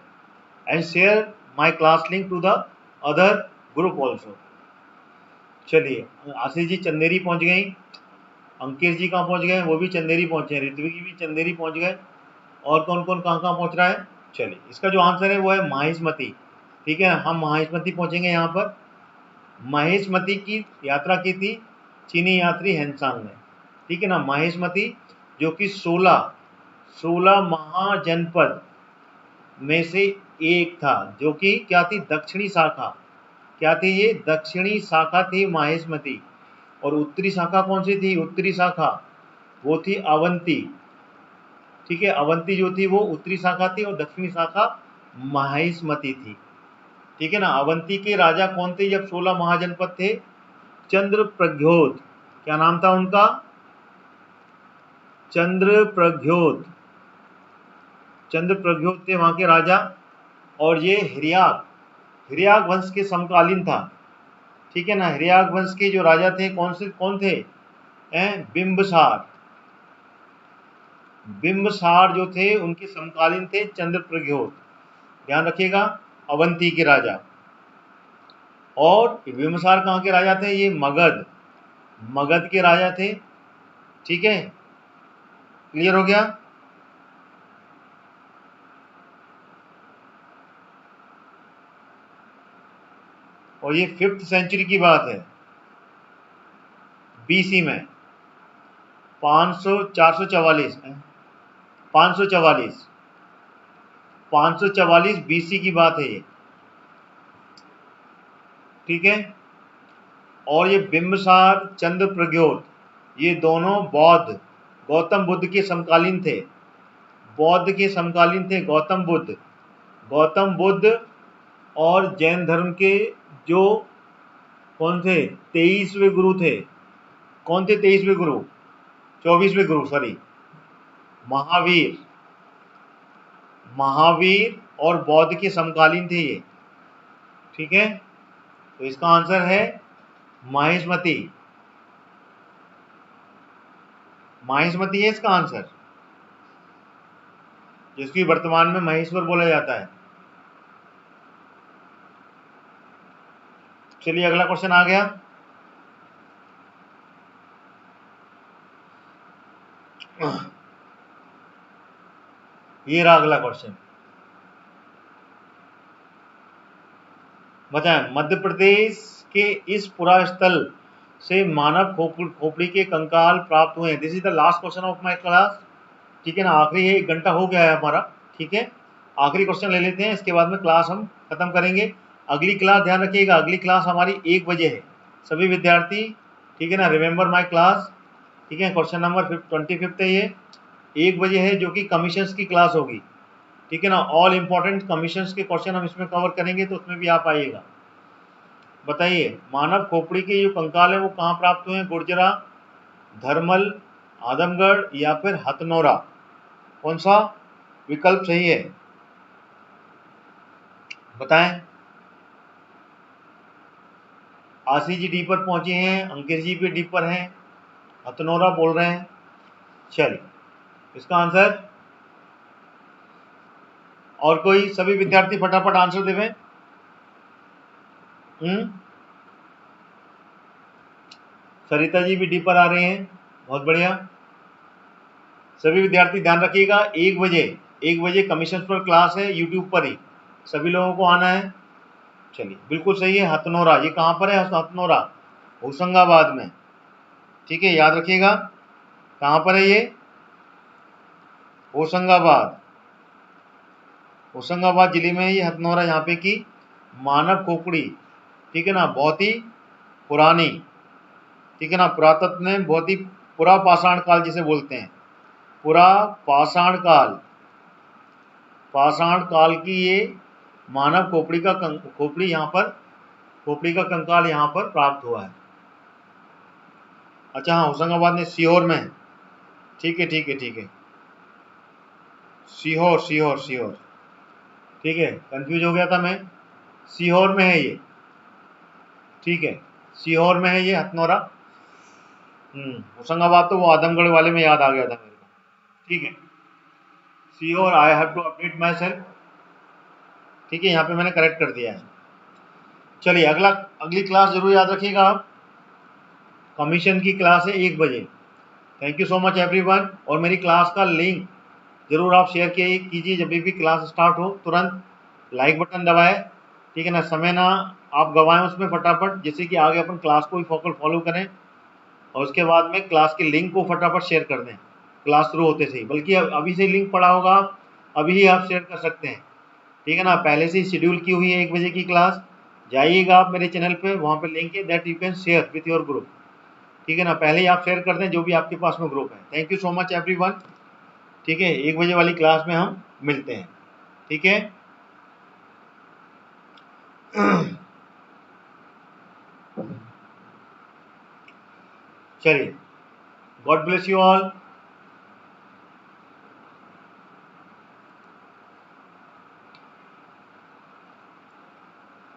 and share my class link to the other group also. चलिए, आशीष जी चंदेरी पहुंच गई, अंकेश जी कहाँ पहुंच गए? वो भी चंदेरी पहुंचे, ऋत्विक जी भी चंदेरी पहुंच गए, और कौन कौन कहाँ कहाँ पहुंच रहा है? चलिए, इसका जो आंसर है वो है माहिष्मती। ठीक है, हम माहिष्मती पहुंचेंगे। यहाँ पर माहिष्मती की यात्रा की थी चीनी यात्री हेनसांग ने। ठीक है ना, माहिष्मती जो कि 16 महाजनपद में से एक था, जो कि क्या थी? दक्षिणी शाखा। क्या थी ये? दक्षिणी शाखा थी माहिष्मती। और उत्तरी शाखा कौन सी थी? उत्तरी शाखा वो थी अवंती। ठीक है, अवंती जो थी वो उत्तरी शाखा थी और दक्षिणी शाखा माहिष्मती थी। ठीक है ना, अवंती के राजा कौन थे जब 16 महाजनपद थे? चंद्रप्रद्योत। क्या नाम था उनका? चंद्रप्रद्योत। चंद्रप्रद्योत थे वहां के राजा। और ये हिर्याक वंश के समकालीन था। ठीक है ना, हिर्याक वंश के जो राजा थे कौन थे? बिंबसार। बिंबसार जो थे उनके समकालीन थे चंद्रप्रद्योत। ध्यान रखिएगा, अवंती के राजा। और बिंबसार कहाँ के राजा थे? ये मगध के राजा थे। ठीक है, क्लियर हो गया? और ये 5th सेंचुरी की बात है, बीसी में 444 544 बीसी की बात है ये। ठीक है, और ये बिंबसार, चंद्रप्रद्योत, ये दोनों बौद्ध, गौतम बुद्ध के समकालीन थे। बौद्ध के समकालीन थे गौतम बुद्ध और जैन धर्म के जो कौन थे? 23वें गुरु थे। कौन थे 23वें गुरु? 24वें गुरु, सॉरी, महावीर और बौद्ध के समकालीन थे ये। ठीक है, तो इसका आंसर है माहिष्मती। माहिष्मती है इसका आंसर, जिसकी वर्तमान में महेश्वर बोला जाता है। चलिए अगला क्वेश्चन आ गया। ये रहा अगला क्वेश्चन। बताएं, मध्य प्रदेश के इस पुरास्थल से मानव खोपड़ी के कंकाल प्राप्त हुए हैं। This is the last question of my class. ठीक है ना, आखिरी है, 1 घंटा हो गया है हमारा। ठीक है, आखिरी क्वेश्चन ले लेते हैं, इसके बाद में क्लास हम खत्म करेंगे। अगली क्लास, ध्यान रखिएगा, अगली क्लास हमारी 1 बजे है सभी विद्यार्थी। ठीक है ना, रिमेंबर माई क्लास। ठीक है, क्वेश्चन नंबर 25 है ये, 1 बजे है, जो कि कमीशंस की क्लास होगी। ठीक है ना, ऑल इंपॉर्टेंट कमीशंस के क्वेश्चन हम इसमें कवर करेंगे, तो उसमें भी आप आइएगा। बताइए, मानव खोपड़ी के जो कंकाल है वो कहाँ प्राप्त हुए हैं? गुर्जरा, धर्मल, आदमगढ़ या फिर हथनोरा? कौन सा? विकल्प सही है? बताएं। आशी जी डी पर पहुंचे हैं, अंकित जी भी डी पर हैं, हथनोरा बोल रहे हैं। चलिए इसका आंसर, और कोई, सभी विद्यार्थी फटाफट आंसर देवें। सरिता जी भी डी पर आ रहे हैं, बहुत बढ़िया। सभी विद्यार्थी ध्यान रखिएगा, 1 बजे कमीशन पर क्लास है यूट्यूब पर ही, सभी लोगों को आना है। चलिए बिल्कुल सही है, हथनोरा। ये कहाँ पर है हथनोरा? होशंगाबाद में, ठीक है, याद रखिएगा। कहाँ पर है ये? होशंगाबाद, होशंगाबाद जिले में ये हथनोरा, यहाँ पे की मानव खोपड़ी, ठीक है ना, बहुत ही पुरानी, ठीक है ना, पुरातत्व में बहुत ही पुरा पाषाण काल जिसे बोलते हैं, पुरा पाषाण काल, पाषाण काल की ये मानव खोपड़ी का खोपड़ी यहाँ पर, खोपड़ी का कंकाल यहाँ पर प्राप्त हुआ है। अच्छा हाँ, होशंगाबाद ने सीहोर में, ठीक है ठीक है ठीक है, सीहोर सीहोर सीहोर, ठीक है, कंफ्यूज हो गया था मैं, सीहोर में है ये, ठीक है, सीहोर में है ये हथनोरा। होशंगाबाद तो वो आदमगढ़ वाले में याद आ गया था मेरे को, ठीक है, Sehore, I have to update myself, ठीक है, यहाँ पे मैंने करेक्ट कर दिया है। चलिए अगली क्लास जरूर याद रखिएगा आप, कमीशन की क्लास है 1 बजे। Thank you so much everyone, और मेरी क्लास का लिंक जरूर आप शेयर कीजिए, जब भी क्लास स्टार्ट हो तुरंत लाइक बटन दबाएं, ठीक है ना, समय ना आप गवाएं उसमें फटाफट, जिससे कि आगे अपन क्लास को भी फॉलो करें, और उसके बाद में क्लास के लिंक को फटाफट शेयर कर दें क्लास शुरू होते से ही, बल्कि अभी से लिंक पड़ा होगा, अभी ही आप शेयर कर सकते हैं, ठीक है ना, पहले से ही शेड्यूल की हुई है 1 बजे की क्लास, जाइएगा आप मेरे चैनल पे, वहाँ पे लिंक है, that you can share with your group, ठीक है ना, पहले ही आप शेयर कर दें जो भी आपके पास में ग्रुप है। Thank you so much everyone, ठीक है, 1 बजे वाली क्लास में हम मिलते हैं, ठीक है। चलिए, गॉड ब्लेस यू ऑल।